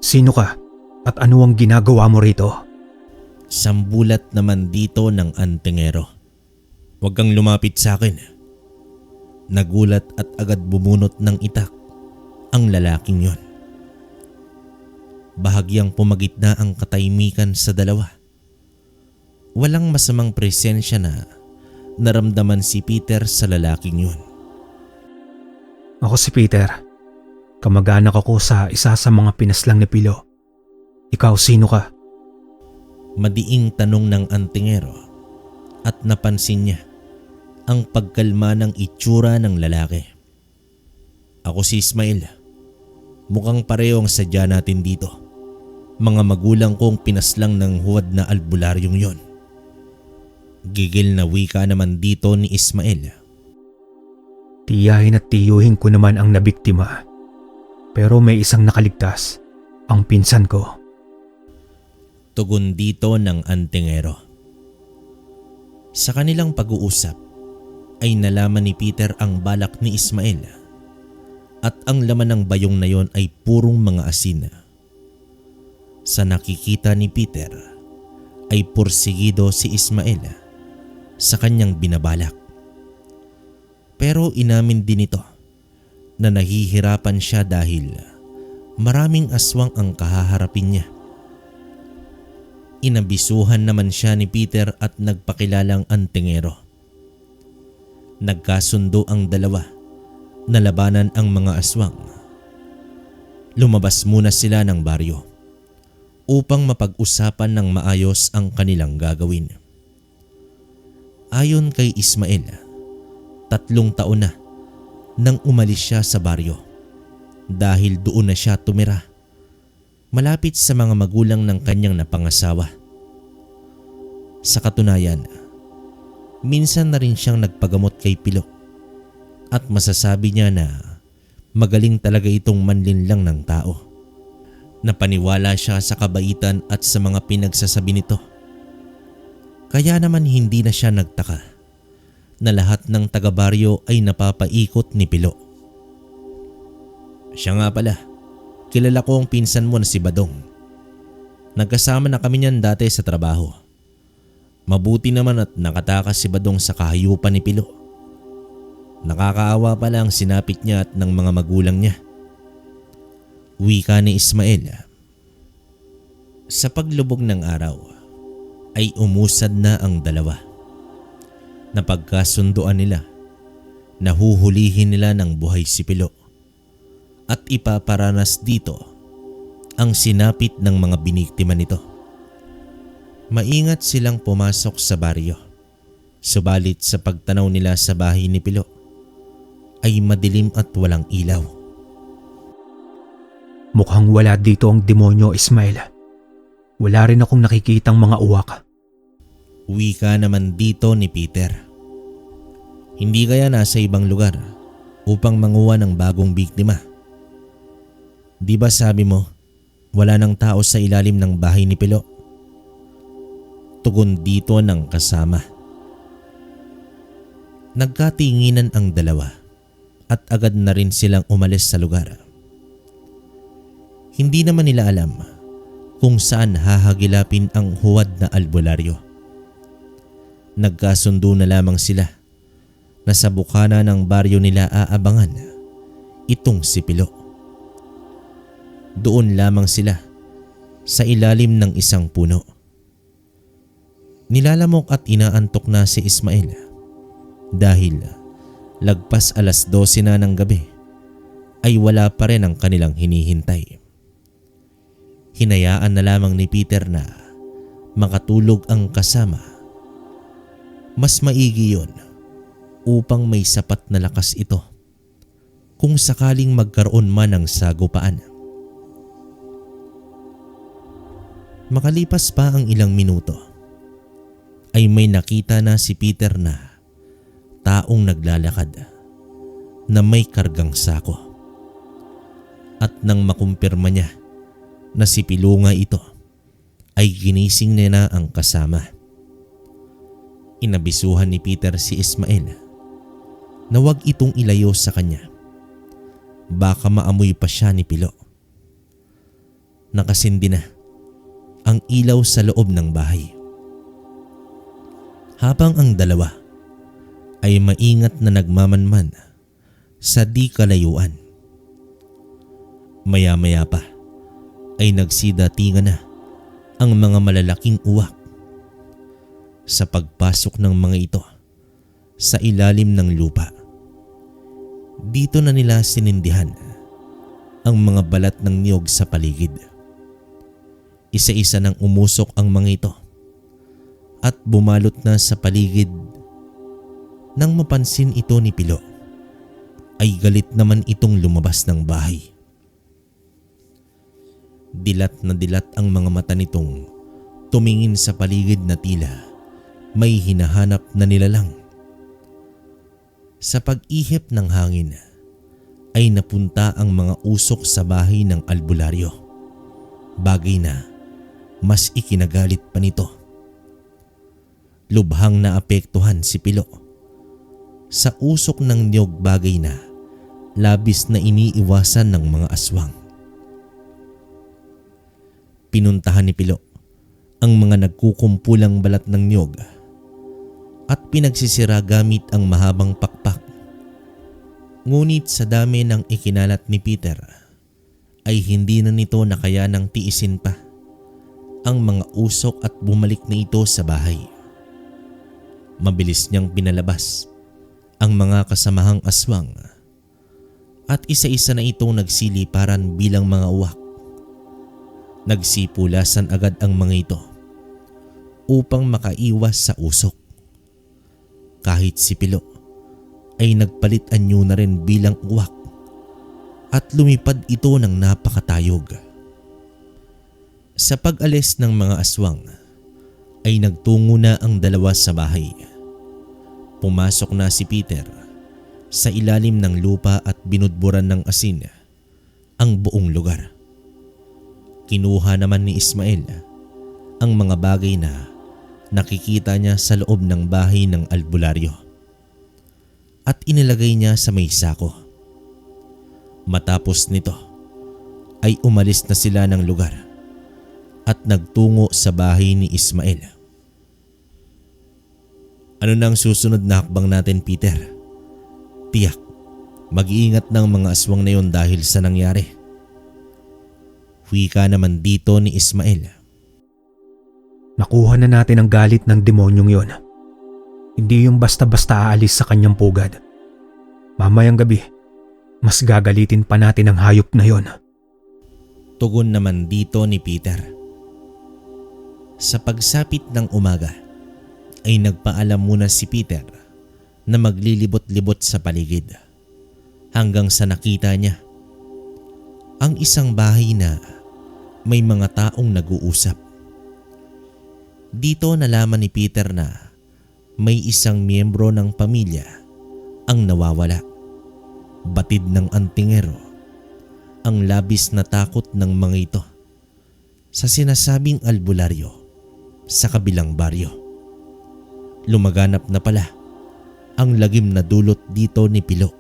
Sino ka at ano ang ginagawa mo rito? Sambulat naman dito ng antingero. Huwag kang lumapit sa akin. Nagulat at agad bumunot ng itak ang lalaking yon. Bahagyang pumagitna ang katahimikan sa dalawa. Walang masamang presensya na naramdaman si Peter sa lalaking yon. Ako si Peter. Kamag-anak ako sa isa sa mga pinaslang ni Pilo. Ikaw sino ka? Madiing tanong ng antingero at napansin niya ang pagkalma ng itsura ng lalaki. Ako si Ismael. Mukhang pareho ang sadya natin dito. Mga magulang kong pinaslang ng huwad na albularyong yon. Gigil na wika naman dito ni Ismael. Tiyahin at tiyuhin ko naman ang nabiktima. Pero may isang nakaligtas, ang pinsan ko. Tugon dito ng antingero. Sa kanilang pag-uusap ay nalaman ni Peter ang balak ni Ismael at ang laman ng bayong na yon ay purong mga asin. Sa nakikita ni Peter ay pursigido si Ismael sa kanyang binabalak. Pero inamin din ito na nahihirapan siya dahil maraming aswang ang kahaharapin niya. Inabisuhan naman siya ni Peter at nagpakilalang antingero. Nagkasundo ang dalawa na labanan ang mga aswang. Lumabas muna sila ng baryo upang mapag-usapan ng maayos ang kanilang gagawin. Ayon kay Ismael, 3 taon na nang umalis siya sa baryo dahil doon na siya tumira, malapit sa mga magulang ng kanyang napangasawa. Sa katunayan, minsan na rin siyang nagpagamot kay Pilo at masasabi niya na magaling talaga itong manlinlang ng tao. Napaniwala siya sa kabaitan at sa mga pinagsasabi nito. Kaya naman hindi na siya nagtaka na lahat ng taga-baryo ay napapaikot ni Pilo. Siya nga pala, kilala ko ang pinsan mo na si Badong. Nagkasama na kami niyan dati sa trabaho. Mabuti naman at nakatakas si Badong sa kahayupan ni Pilo. Nakakaawa pala ang sinapit niya at ng mga magulang niya. Wika ni Ismael. Sa paglubog ng araw ay umusad na ang dalawa. Napagkasunduan nila na huhulihin nila ng buhay si Pilo at ipaparanas dito ang sinapit ng mga biniktima nito. Maingat silang pumasok sa baryo, subalit sa pagtanaw nila sa bahay ni Pilo ay madilim at walang ilaw. Mukhang wala dito ang demonyo, Ismael. Wala rin akong nakikitang mga uwak. Wika naman dito ni Peter. Hindi kaya nasa ibang lugar upang manguha ng bagong biktima? Di ba sabi mo wala nang tao sa ilalim ng bahay ni Pilo? Tugon dito ng kasama. Nagkatinginan ang dalawa at agad na rin silang umalis sa lugar. Hindi naman nila alam kung saan hahagilapin ang huwad na albularyo. Nagkasundo na lamang sila na sa bukana ng baryo nila aabangan itong si Pilo. Doon lamang sila sa ilalim ng isang puno. Nilalamok at inaantok na si Ismael dahil lagpas 12:00 na ng gabi ay wala pa rin ang kanilang hinihintay. Hinayaan na lamang ni Peter na makatulog ang kasama. Mas maigi yun upang may sapat na lakas ito kung sakaling magkaroon man ng sagupaan. Makalipas pa ang ilang minuto ay may nakita na si Peter na taong naglalakad na may kargang sako. At nang makumpirma niya na si Pilo nga ito ay ginising niya na ang kasama. Inabisuhan ni Peter si Ismael na huwag itong ilayo sa kanya. Baka maamoy pa siya ni Pilo. Nakasindi na ang ilaw sa loob ng bahay. Habang ang dalawa ay maingat na nagmamanman sa di kalayuan. Maya-maya pa ay nagsidatingan na ang mga malalaking uwak. Sa pagpasok ng mga ito sa ilalim ng lupa, dito na nila sinindihan ang mga balat ng niyog sa paligid. Isa-isa nang umusok ang mga ito at bumalot na sa paligid. Nang mapansin ito ni Pilo, ay galit naman itong lumabas ng bahay. Dilat na dilat ang mga mata nitong tumingin sa paligid na tila may hinahanap na nilalang. Sa pag-ihip ng hangin ay napunta ang mga usok sa bahay ng albularyo. Bagay na mas ikinagalit pa nito. Lubhang naapektuhan si Pilo sa usok ng niyog, bagay na labis na iniiwasan ng mga aswang. Pinuntahan ni Pilo ang mga nagkukumpulang balat ng niyog at pinagsisira gamit ang mahabang pakpak. Ngunit sa dami ng ikinalat ni Peter ay hindi na nito nakayanang tiisin pa ang mga usok at bumalik na ito sa bahay. Mabilis niyang pinalabas ang mga kasamahang aswang at isa-isa na itong nagsiliparan bilang mga uwak. Nagsipulasan agad ang mga ito upang makaiwas sa usok. Kahit si Pilo ay nagpalit anyo na rin bilang uwak at lumipad ito ng napakatayog. Sa pag-alis ng mga aswang ay nagtungo na ang dalawa sa bahay. Pumasok na si Peter sa ilalim ng lupa at binudburan ng asin ang buong lugar. Kinuha naman ni Ismael ang mga bagay na nakikita niya sa loob ng bahay ng albularyo at inilagay niya sa may sako. Matapos nito ay umalis na sila ng lugar at nagtungo sa bahay ni Ismael. Ano na ang susunod na hakbang natin, Peter? Tiyak, mag-iingat ng mga aswang na yon dahil sa nangyari. Wika naman dito ni Ismael. Nakuha na natin ang galit ng demonyong yon. Hindi yung basta-basta aalis sa kanyang pugad. Mamayang gabi, mas gagalitin pa natin ang hayop na yon. Tugon naman dito ni Peter. Sa pagsapit ng umaga ay nagpaalam muna si Peter na maglilibot-libot sa paligid hanggang sa nakita niya ang isang bahay na may mga taong nag-uusap. Dito nalaman ni Peter na may isang miyembro ng pamilya ang nawawala. Batid ng antingero ang labis na takot ng mga ito sa sinasabing albularyo sa kabilang baryo. Lumaganap na pala ang lagim na dulot dito ni Pilo.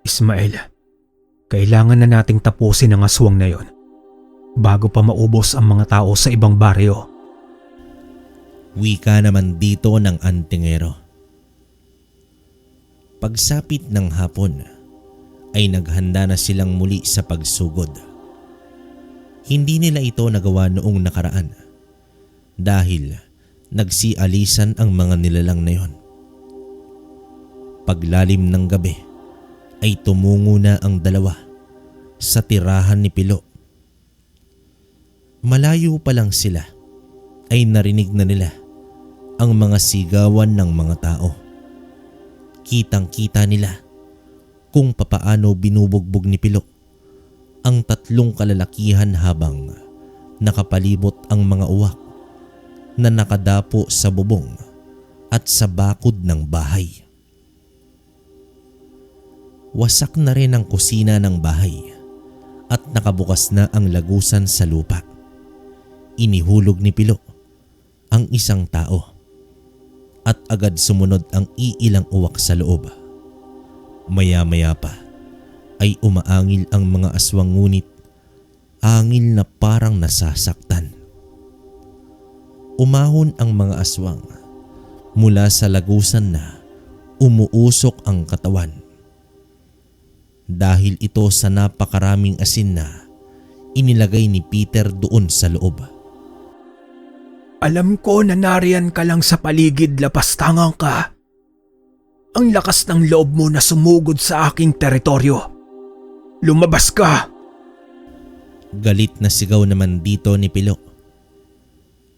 Ismael, kailangan na nating tapusin ang aswang na yon bago pa maubos ang mga tao sa ibang baryo. Wika naman dito ng antingero. Pagsapit ng hapon ay naghanda na silang muli sa pagsugod. Hindi nila ito nagawa noong nakaraan dahil nagsialisan ang mga nilalang na yon. Paglalim ng gabi ay tumungo na ang dalawa sa tirahan ni Pilo. Malayo pa lang sila ay narinig na nila ang mga sigawan ng mga tao. Kitang-kita nila kung papaano binubugbog ni Pilo ang tatlong kalalakihan habang nakapalibot ang mga uwak na nakadapo sa bubong at sa bakod ng bahay. Wasak na rin ang kusina ng bahay at nakabukas na ang lagusan sa lupa. Inihulog ni Pilo ang isang tao at agad sumunod ang iilang uwak sa loob. Maya-maya pa ay umaangil ang mga aswang, ngunit angil na parang nasasaktan. Umahon ang mga aswang mula sa lagusan na umuusok ang katawan. Dahil ito sa napakaraming asin na inilagay ni Peter doon sa loob. Alam ko na nariyan ka lang sa paligid, lapastangang ka. Ang lakas ng loob mo na sumugod sa aking teritoryo. Lumabas ka! Galit na sigaw naman dito ni Pilo.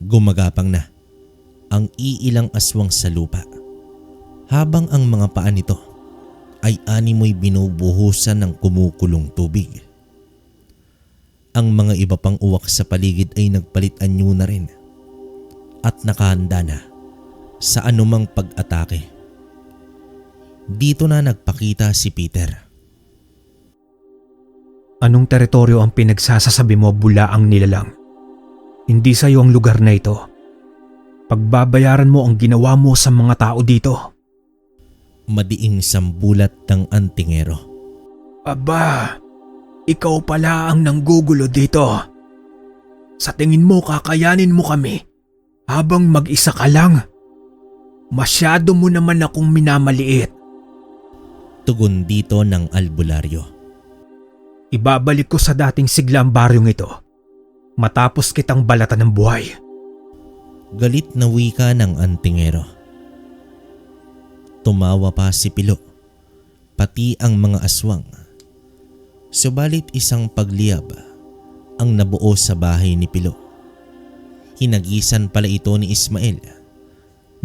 Gumagapang na ang iilang aswang sa lupa, habang ang mga paa nito ay animoy binubuhusan ng kumukulong tubig. Ang mga iba pang uwak sa paligid ay nagpalit anyo na rin at nakahanda na sa anumang pag-atake. Dito na nagpakita si Peter. Anong teritoryo ang pinagsasasabi mo, bulaang nilalang? Hindi sa iyo ang lugar na ito. Pagbabayaran mo ang ginawa mo sa mga tao dito. Madiing sambulat ng antingero. Aba, ikaw pala ang nanggugulo dito. Sa tingin mo kakayanin mo kami habang mag-isa ka lang? Masyado mo naman akong minamaliit. Tugon dito ng albularyo. Ibabalik ko sa dating siglang baryong ito matapos kitang balatan ng buhay. Galit na wika ng antingero. Tumawa pa si Pilo, pati ang mga aswang. Subalit isang pagliyab ang nabuo sa bahay ni Pilo. Hinagisan pala ito ni Ismael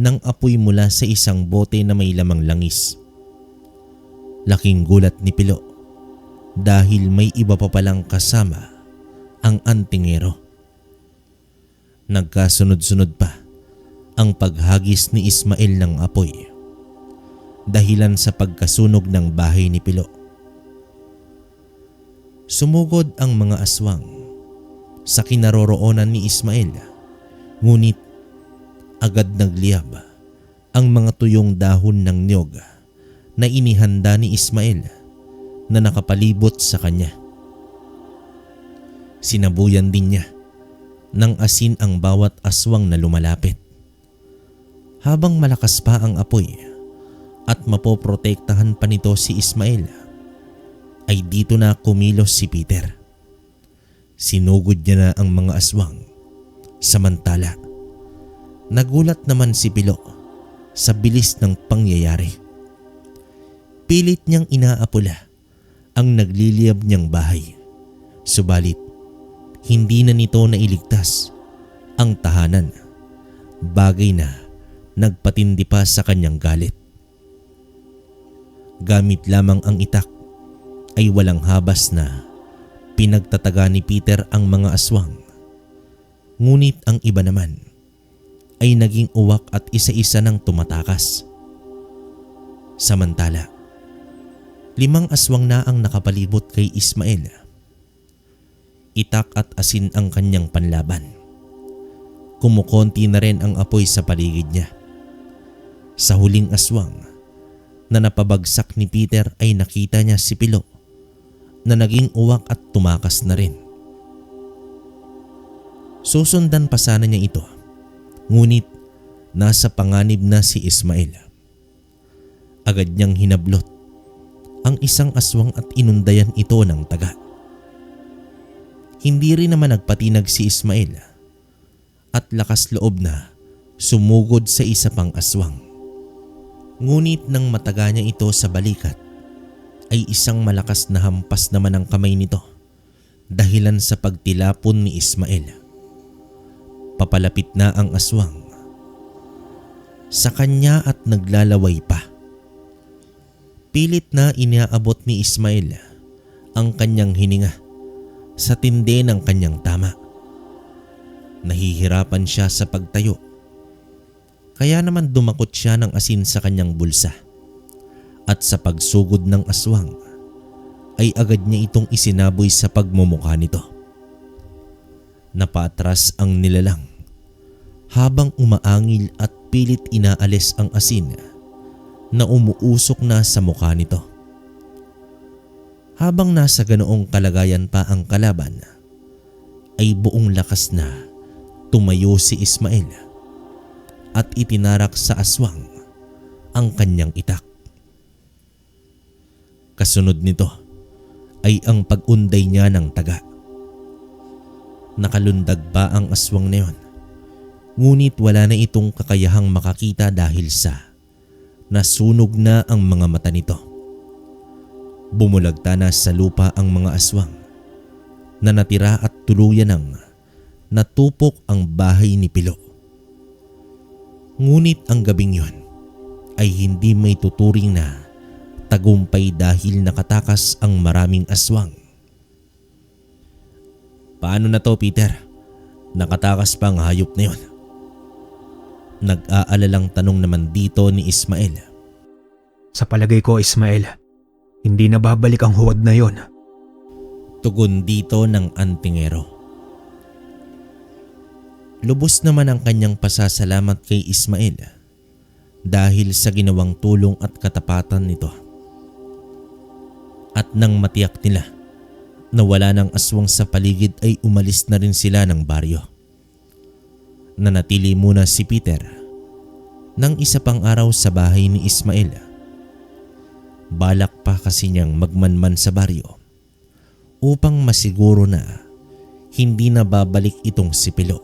ng apoy mula sa isang bote na may lamang langis. Laking gulat ni Pilo dahil may iba pa palang kasama ang antingero. Nagkasunod-sunod pa ang paghagis ni Ismael ng apoy, dahilan sa pagkasunog ng bahay ni Pilo. Sumugod ang mga aswang sa kinaroroonan ni Ismael, ngunit agad nagliyab ang mga tuyong dahon ng niyog na inihanda ni Ismael na nakapalibot sa kanya. Sinabuyan din niya ng asin ang bawat aswang na lumalapit. Habang malakas pa ang apoy at mapoprotektahan pa nito si Ismael, ay dito na kumilos si Peter. Sinugod niya na ang mga aswang. Samantala, nagulat naman si Pilo sa bilis ng pangyayari. Pilit niyang inaapula ang nagliliyab niyang bahay. Subalit, hindi na nito nailigtas ang tahanan, bagay na nagpatindi pa sa kanyang galit. Gamit lamang ang itak ay walang habas na pinagtataga ni Peter ang mga aswang. Ngunit ang iba naman ay naging uwak at isa-isa nang tumatakas. Samantala, 5 aswang na ang nakapalibot kay Ismael. Itak at asin ang kanyang panlaban. Kumukonti na rin ang apoy sa paligid niya. Sa huling aswang na napabagsak ni Peter ay nakita niya si Pilo na naging uwak at tumakas na rin. Susundan pa sana niya ito, ngunit nasa panganib na si Ismael. Agad niyang hinablot ang isang aswang at inundayan ito ng taga. Hindi rin naman nagpatinag si Ismael at lakas loob na sumugod sa isa pang aswang. Ngunit nang mataga niya ito sa balikat, ay isang malakas na hampas naman ang kamay nito dahilan sa pagtilapon ni Ismael. Papalapit na ang aswang sa kanya at naglalaway pa. Pilit na inaabot ni Ismael ang kanyang hininga sa tindi ng kanyang tama. Nahihirapan siya sa pagtayo, kaya naman dumakot siya ng asin sa kanyang bulsa at sa pagsugod ng aswang ay agad niya itong isinaboy sa pagmumukha nito. Napatras ang nilalang habang umaangil at pilit inaalis ang asin na umuusok na sa mukha nito. Habang nasa ganoong kalagayan pa ang kalaban, ay buong lakas na tumayo si Ismael at itinarak sa aswang ang kanyang itak. Kasunod nito ay ang pag-unday niya ng taga. Nakalundag pa ang aswang na yon, ngunit wala na itong kakayahang makakita dahil sa nasunog na ang mga mata nito. Bumulagta na sa lupa ang mga aswang na natira at tuluyan ng natupok ang bahay ni Pilo. Ngunit ang gabing yon ay hindi may tuturing na tagumpay dahil nakatakas ang maraming aswang. Paano na to, Peter? Nakatakas pa ang hayop na yon? Nag-aalalang tanong naman dito ni Ismael. Sa palagay ko, Ismael, hindi na babalik ang huwad na yon. Tugon dito ng antingero. Lubos naman ang kanyang pasasalamat kay Ismael dahil sa ginawang tulong at katapatan nito. At nang matiyak nila na wala ng aswang sa paligid ay umalis na rin sila ng baryo. Nanatili muna si Peter ng isa pang araw sa bahay ni Ismael. Balak pa kasi niyang magmanman sa baryo upang masiguro na hindi na babalik itong si Pilo.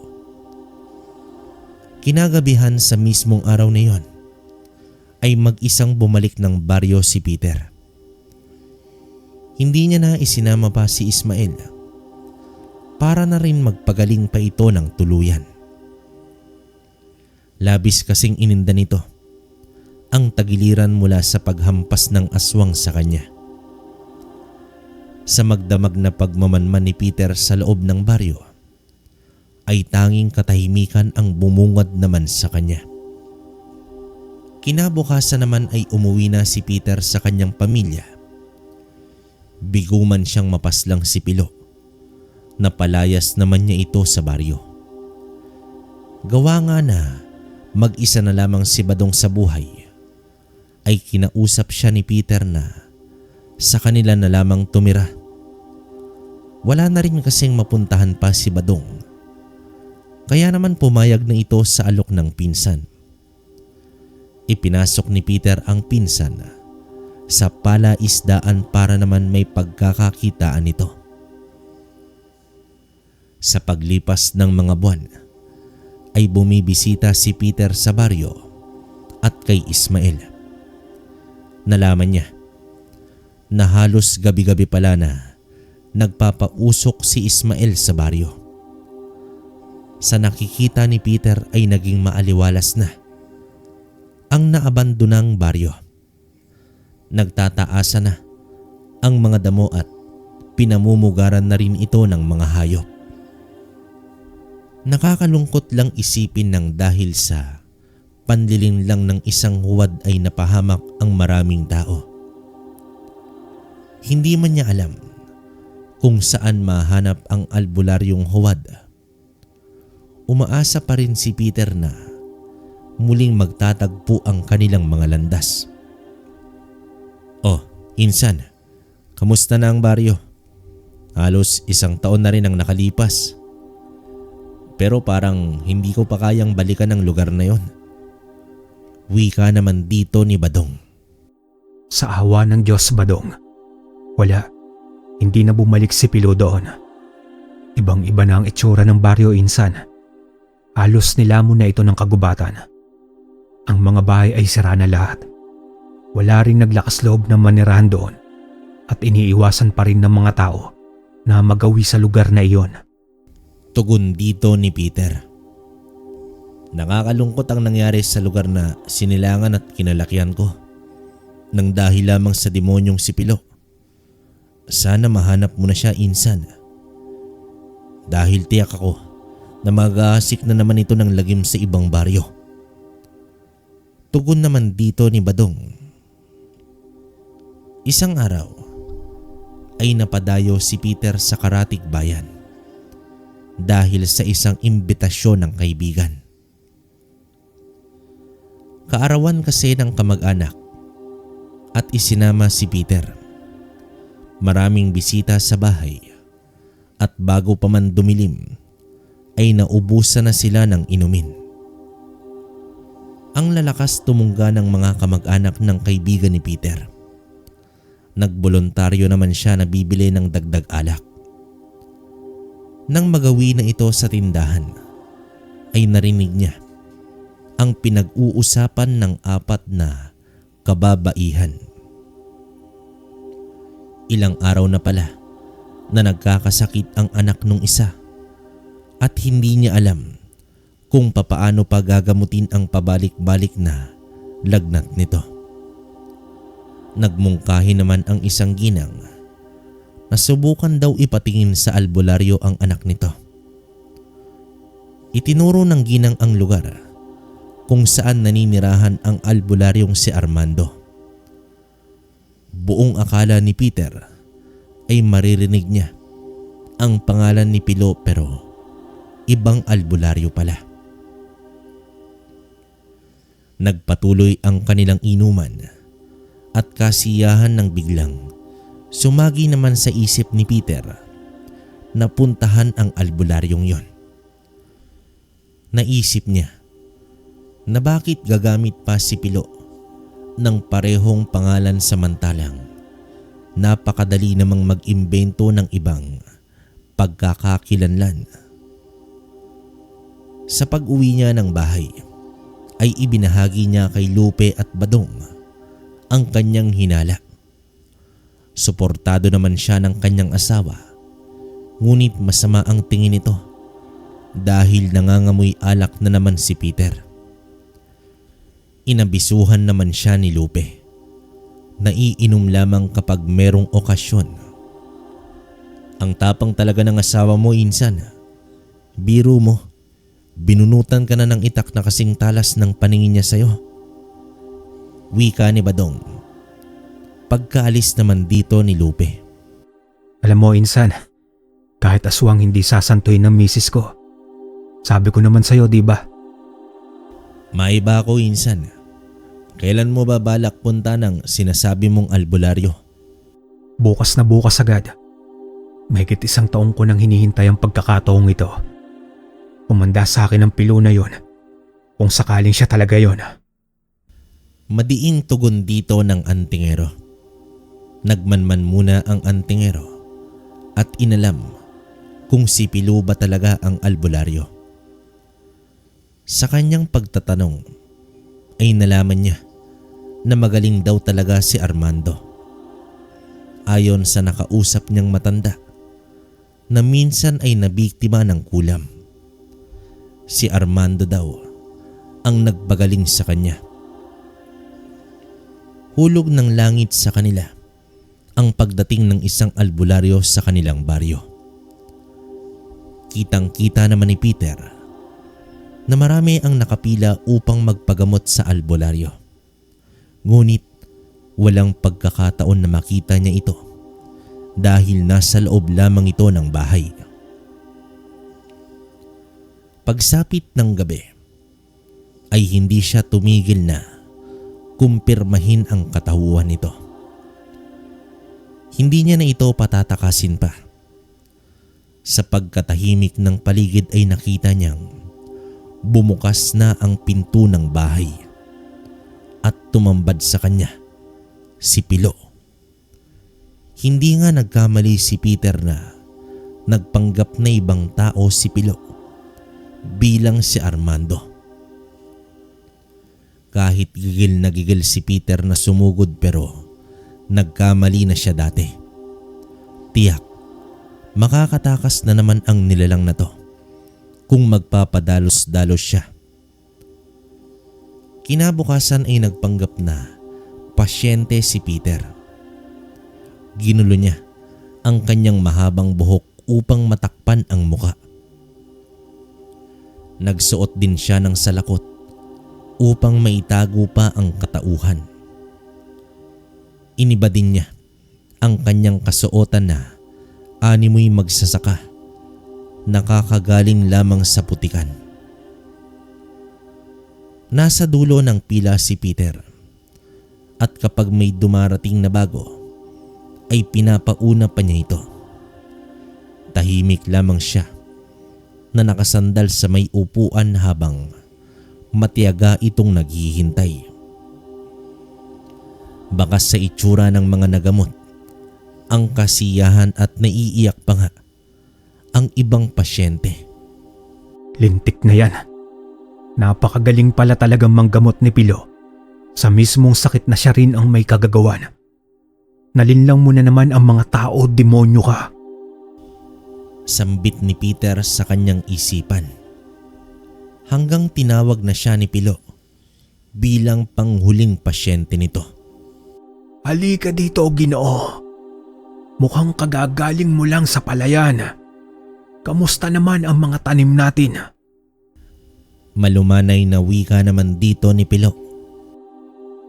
Kinagabihan sa mismong araw na yon ay mag-isang bumalik ng baryo si Peter. Hindi niya na isinama pa si Ismael para na rin magpagaling pa ito ng tuluyan. Labis kasing ininda nito ang tagiliran mula sa paghampas ng aswang sa kanya. Sa magdamag na pagmamanman ni Peter sa loob ng baryo, ay tanging katahimikan ang bumungad naman sa kanya. Kinabukasan naman ay umuwi na si Peter sa kanyang pamilya. Bigo man siyang mapaslang si Pilo, napalayas naman niya ito sa baryo. Gawa nga na mag-isa na lamang si Badong sa buhay, ay kinausap siya ni Peter na sa kanila na lamang tumira. Wala na rin kasing mapuntahan pa si Badong, kaya naman pumayag na ito sa alok ng pinsan. Ipinasok ni Peter ang pinsan sa palaisdaan para naman may pagkakakitaan nito. Sa paglipas ng mga buwan ay bumibisita si Peter sa baryo at kay Ismael. Nalaman niya na halos gabi-gabi pala na nagpapausok si Ismael sa baryo. Sa nakikita ni Peter ay naging maaliwalas na ang naabandonang baryo. Nagtataasa na ang mga damo at pinamumugaran na rin ito ng mga hayop. Nakakalungkot lang isipin ng dahil sa panliling lang ng isang huwad ay napahamak ang maraming tao. Hindi man niya alam kung saan mahanap ang albularyong huwad. Umaasa pa rin si Peter na muling magtatagpo ang kanilang mga landas. Oh, insan, kamusta na ang baryo? Halos 1 taon na rin ang nakalipas. Pero parang hindi ko pa kayang balikan ang lugar na yon. Wika naman dito ni Badong. Sa awa ng Diyos, Badong, wala. Hindi na bumalik si Pilo doon. Ibang-iba na ang itsura ng baryo, insan. Halos nilamon na ito ng kagubatan. Ang mga bahay ay sira na lahat. Wala ring naglakas loob na manirahan doon at iniiwasan pa rin ng mga tao na magawi sa lugar na iyon. Tugon dito ni Peter. Nakakalungkot ang nangyari sa lugar na sinilangan at kinalakihan ko nang dahil lamang sa demonyong si Pilo. Sana mahanap mo na siya, insan. Dahil tiyak ako na mag-aasik na naman ito ng lagim sa ibang baryo. Tugon naman dito ni Badong. Isang araw ay napadayo si Peter sa Karatig Bayan dahil sa isang imbitasyon ng kaibigan. Kaarawan kasi ng kamag-anak at isinama si Peter. Maraming bisita sa bahay at bago pa man dumilim ay naubusan na sila ng inumin. Ang lalakas tumungga ng mga kamag-anak ng kaibigan ni Peter. Nagboluntaryo naman siya na bibili ng dagdag alak. Nang magawi na ito sa tindahan, ay narinig niya ang pinag-uusapan ng 4 na kababaihan. Ilang araw na pala na nagkakasakit ang anak nung isa at hindi niya alam kung papaano pa gagamutin ang pabalik-balik na lagnat nito. Nagmungkahi naman ang isang ginang na subukan daw ipatingin sa albularyo ang anak nito. Itinuro ng ginang ang lugar kung saan naninirahan ang albularyong si Armando. Buong akala ni Peter ay maririnig niya ang pangalan ni Pilo pero ibang albularyo pala. Nagpatuloy ang kanilang inuman at kasiyahan ng biglang sumagi naman sa isip ni Peter na puntahan ang albularyong yon. Naisip niya na bakit gagamit pa si Pilo ng parehong pangalan samantalang napakadali namang mag-imbento ng ibang pagkakakilanlan. Sa pag-uwi niya ng bahay ay ibinahagi niya kay Lupe at Badong ang kanyang hinala. Suportado naman siya ng kanyang asawa, ngunit masama ang tingin nito dahil nangangamoy alak na naman si Peter. Inabisuhan naman siya ni Lupe. Naiinom lamang kapag merong okasyon. Ang tapang talaga ng asawa mo, insan. Biro mo, binunutan ka na ng itak na kasing talas ng paningin niya sa'yo. Wika ni Badong. Pagkaalis naman dito ni Lupe. Alam mo, insan, kahit aswang hindi sasantuin ng misis ko. Sabi ko naman sa'yo, di ba? Maiba ako, insan. Kailan mo ba balak punta ng sinasabi mong albularyo? Bukas na bukas agad. Mahigit 1 taong ko nang hinihintay ang pagkakataong ito. Umanda sa akin ang Pilo na yon. Kung sakaling siya talaga yon. Madiing tugon dito ng antingero. Nagmanman muna ang antingero at inalam kung si Pilo ba talaga ang albularyo. Sa kanyang pagtatanong ay nalaman niya na magaling daw talaga si Armando. Ayon sa nakausap niyang matanda na minsan ay nabiktima ng kulam. Si Armando daw ang nagbagaling sa kanya. Hulog ng langit sa kanila ang pagdating ng isang albularyo sa kanilang baryo. Kitang-kita naman ni Peter na marami ang nakapila upang magpagamot sa albularyo. Ngunit walang pagkakataon na makita niya ito dahil nasa loob lamang ito ng bahay. Pagsapit ng gabi ay hindi siya tumigil na kumpirmahin ang katauhan nito. Hindi niya na ito patatakasin pa. Sa pagkatahimik ng paligid ay nakita niyang bumukas na ang pinto ng bahay at tumambad sa kanya si Pilo. Hindi nga nagkamali si Peter na nagpanggap na ibang tao si Pilo bilang si Armando. Kahit gigil na gigil si Peter na sumugod pero nagkamali na siya dati. Tiyak, makakatakas na naman ang nilalang na to kung magpapadalos-dalos siya. Kinabukasan ay nagpanggap na pasyente si Peter. Ginulo niya ang kanyang mahabang buhok upang matakpan ang muka. Nagsuot din siya ng salakot upang maitago pa ang katauhan. Iniba din niya Ang kanyang kasuotan na animoy magsasaka, nakakagaling lamang sa putikan. Nasa dulo ng pila si Peter at kapag may dumarating na bago ay pinapauna pa niya ito. Tahimik lamang siya na nakasandal sa may upuan habang matiyaga itong naghihintay. Bakas sa itsura ng mga nagamot, ang kasiyahan at naiiyak pa nga ang ibang pasyente. Lintik na yan. Napakagaling pala talagang manggamot ni Pilo. Sa mismong sakit na siya rin ang may kagagawan. Nalinlang mo na naman ang mga tao, demonyo ka. Sambit ni Peter sa kanyang isipan. Hanggang tinawag na siya ni Pilo bilang panghuling pasyente nito. Halika dito, Ginoo. Mukhang kagagaling mo lang sa palayan. Kamusta naman ang mga tanim natin? Malumanay na wika naman dito ni Pilo.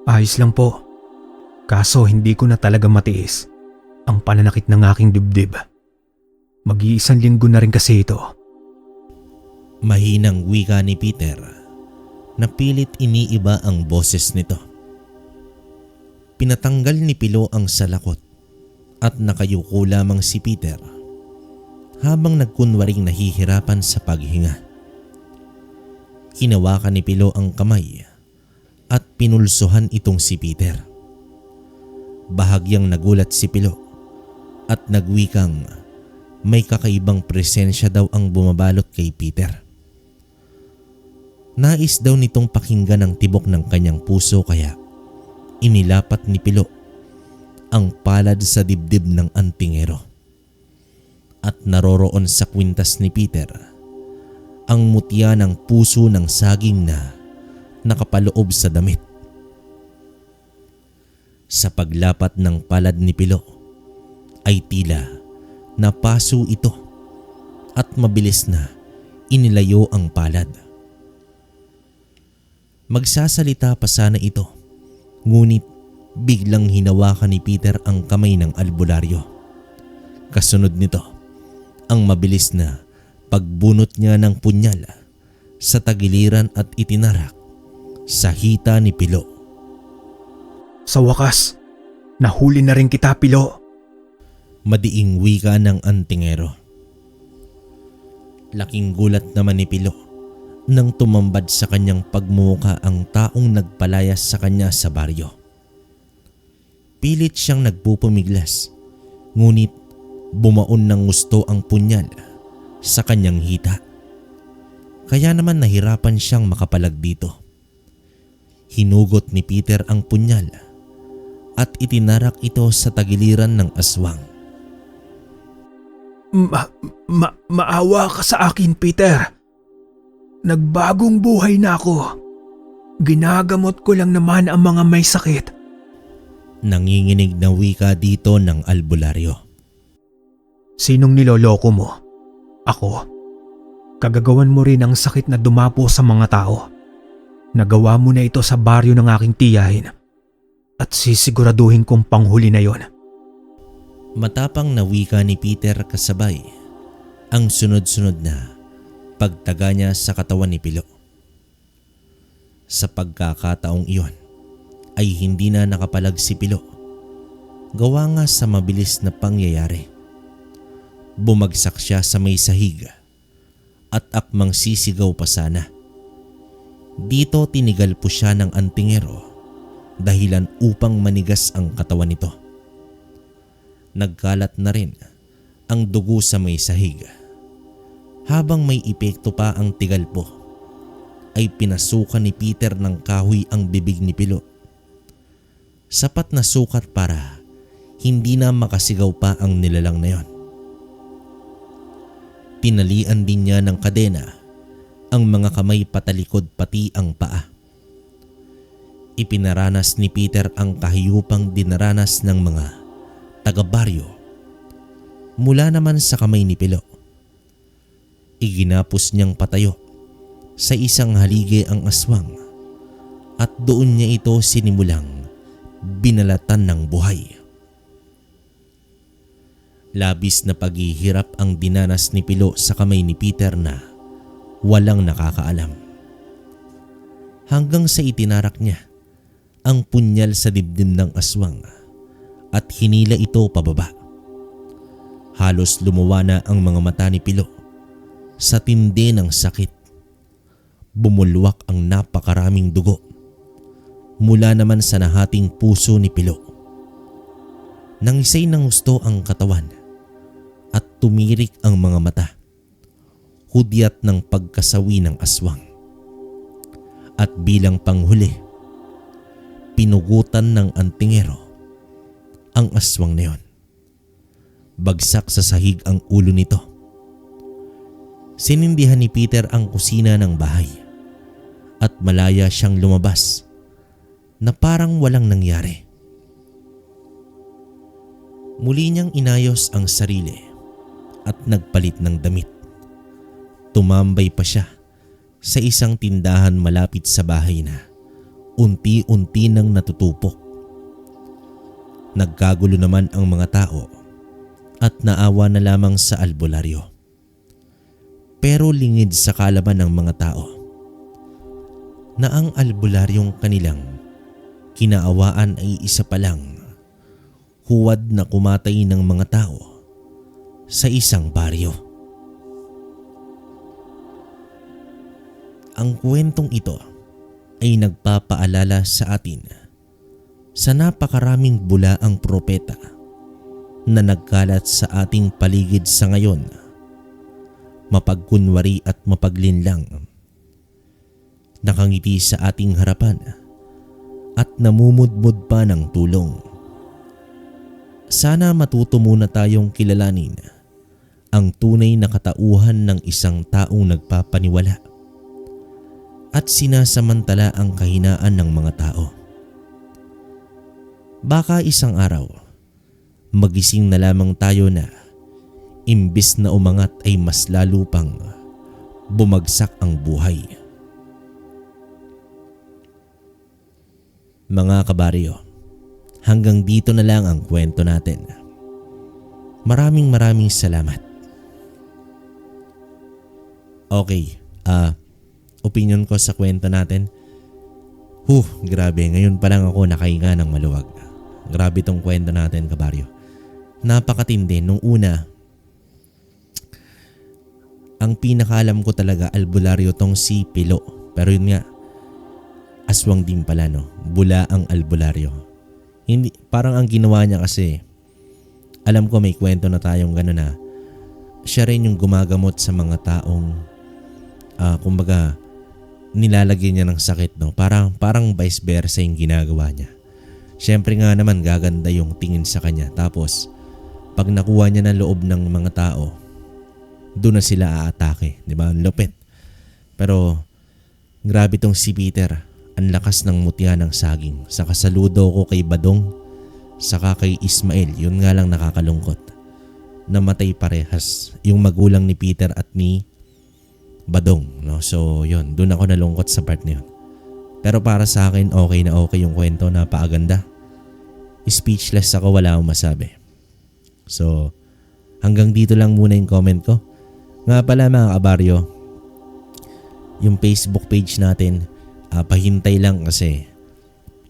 Ayos lang po. Kaso hindi ko na talaga matiis ang pananakit ng aking dibdib. Mag-iisang linggo na rin kasi ito. Mahinang wika ni Peter na pilit iniiba ang boses nito. Pinatanggal ni Pilo ang salakot at nakayuko lamang si Peter habang nagkunwaring nahihirapan sa paghinga. Hinawakan ni Pilo ang kamay at pinulsuhan itong si Peter. Bahagyang nagulat si Pilo at nagwikang may kakaibang presensya daw ang bumabalot kay Peter. Nais daw nitong pakinggan ang tibok ng kanyang puso kaya inilapat ni Pilo ang palad sa dibdib ng antingero. At naroroon sa kwintas ni Peter ang mutya ng puso ng saging na nakapaloob sa damit. Sa paglapat ng palad ni Pilo ay tila napaso ito at mabilis na inilayo ang palad. Magsasalita pa sana ito, ngunit biglang hinawakan ni Peter ang kamay ng albularyo. Kasunod nito, ang mabilis na pagbunot niya ng punyal sa tagiliran at itinarak sa hita ni Pilo. Sa wakas, nahuli na rin kita, Pilo. Madiing wika ng antingero. Laking gulat naman ni Pilo nang tumambad sa kanyang pagmumuka ang taong nagpalayas sa kanya sa baryo. Pilit siyang nagpupumiglas, ngunit bumaon ng gusto ang punyal sa kanyang hita. Kaya naman nahirapan siyang makapalag dito. Hinugot ni Peter ang punyal at itinarak ito sa tagiliran ng aswang. Maawa ka sa akin, Peter. Nagbagong buhay na ako. Ginagamot ko lang naman ang mga may sakit. Nanginginig na wika dito ng albularyo. Sinong niloloko mo? Ako. Kagagawan mo rin ang sakit na dumapo sa mga tao. Nagawa mo na ito sa baryo ng aking tiyahin at sisiguraduhin kong panghuli na yon. Matapang na wika ni Peter kasabay ang sunod-sunod na pagtaga niya sa katawan ni Pilo. Sa pagkakataong iyon ay hindi na nakapalag si Pilo. Gawa nga sa mabilis na pangyayari. Bumagsak siya sa may sahig at akmang sisigaw pa sana. Dito tinigal po siya ng antingero dahilan upang manigas ang katawan nito. Nagkalat na rin ang dugo sa may sahig. Habang may epekto pa ang tigalpo, ay pinasukan ni Peter ng kahoy ang bibig ni Pilo. Sapat na sukat para hindi na makasigaw pa ang nilalang na yon. Tinalian din niya ng kadena ang mga kamay patalikod pati ang paa. Ipinaranas ni Peter ang kahiyupang dinaranas ng mga taga-baryo mula naman sa kamay ni Pilo. Iginapos niyang patayo sa isang haligi ang aswang at doon niya ito sinimulang binalatan ng buhay. Labis na paghihirap ang dinanas ni Pilo sa kamay ni Peter na walang nakakaalam. Hanggang sa itinarak niya ang punyal sa dibdib ng aswang at hinila ito pababa. Halos lumuwa na ang mga mata ni Pilo sa tindi ng sakit. Bumulwak ang napakaraming dugo mula naman sa nahating puso ni Pilo. Nangisay ng husto ang katawan at tumirik ang mga mata, hudyat ng pagkasawi ng aswang. At bilang panghuli, pinugutan ng antingero ang aswang na yon. Bagsak sa sahig ang ulo nito. Sinindihan ni Peter ang kusina ng bahay at malaya siyang lumabas na parang walang nangyari. Muli niyang inayos ang sarili at nagpalit ng damit. Tumambay pa siya sa isang tindahan malapit sa bahay na unti-unti nang natutupok. Nagkagulo naman ang mga tao at naawa na lamang sa albularyo. Pero lingid sa kalaman ng mga tao na ang albularyong kanilang kinaawaan ay isa pa lang huwad na kumatay ng mga tao sa isang baryo. Ang kwentong ito ay nagpapaalala sa atin sa napakaraming bulaang propeta na nagkalat sa ating paligid sa ngayon, mapagkunwari at mapaglinlang, nakangiti sa ating harapan at namumudmud pa ng tulong. Sana matuto muna tayong kilalanin ang tunay na katauhan ng isang taong nagpapaniwala at sinasamantala ang kahinaan ng mga tao. Baka isang araw, magising na lamang tayo na imbis na umangat ay mas lalo pang bumagsak ang buhay. Mga kabaryo, hanggang dito na lang ang kwento natin. Maraming salamat. Okay, opinion ko sa kwento natin. Grabe, ngayon pa lang ako nakahinga ng maluwag. Grabe tong kwento natin, kabaryo. Napakatindi. Nung una, ang pinakaalam ko talaga albularyo tong si Pilo. Pero yun nga, aswang din pala, no? Bula ang albularyo. Hindi, parang ang ginawa niya kasi, alam ko may kwento na tayong gano'n na siya rin yung gumagamot sa mga taong kumbaga nilalagyan niya ng sakit, no? Parang vice versa yung ginagawa niya. Siyempre nga naman gaganda yung tingin sa kanya. Tapos pag nakuha niya ng loob ng mga tao, doon na sila aatake, di ba? Lupit. Pero grabe tong si Peter. Ang lakas ng mutya ng saging. Saka saludo ko kay Badong, saka kay Ismael. Yun nga lang nakakalungkot. Namatay parehas yung magulang ni Peter at ni Badong, no? So yun, doon ako nalungkot sa part na yun. Pero para sa akin, okay na okay yung kwento, napakaganda. Speechless ako, wala akong masabi. So hanggang dito lang muna yung comment ko. Nga pala mga kabaryo, yung Facebook page natin, pahintay lang kasi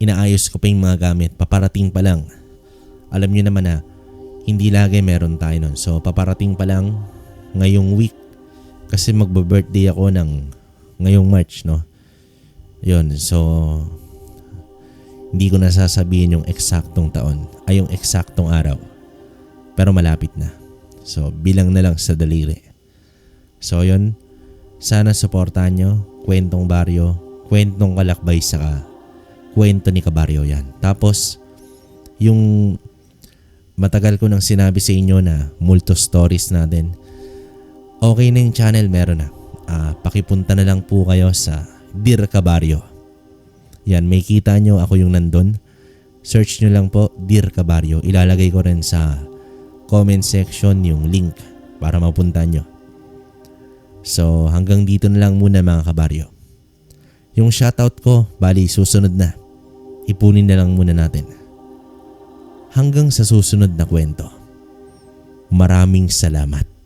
inaayos ko pa yung mga gamit. Paparating pa lang. Alam nyo naman na hindi lagi meron tayo nun. So paparating pa lang ngayong week kasi magbe-birthday ako ng ngayong March, no? Yun, so hindi ko nasasabihin yung eksaktong taon ay yung eksaktong araw. Pero malapit na. So bilang na lang sa daliri. So yun, sana supportahan nyo Kwentong Baryo, Kwentong Kalakbay, saka kwento ni Kabaryo yan. Tapos yung matagal ko nang sinabi sa inyo na multo stories natin, okay na yung channel, meron na. Pakipunta na lang po kayo sa Dear Kabaryo. Yan, may kita nyo ako yung nandun. Search nyo lang po Dear Kabaryo. Ilalagay ko rin sa comment section yung link para mapunta nyo. So hanggang dito na lang muna mga kabaryo. Yung shoutout ko, bali susunod na. Ipunin na lang muna natin. Hanggang sa susunod na kwento. Maraming salamat.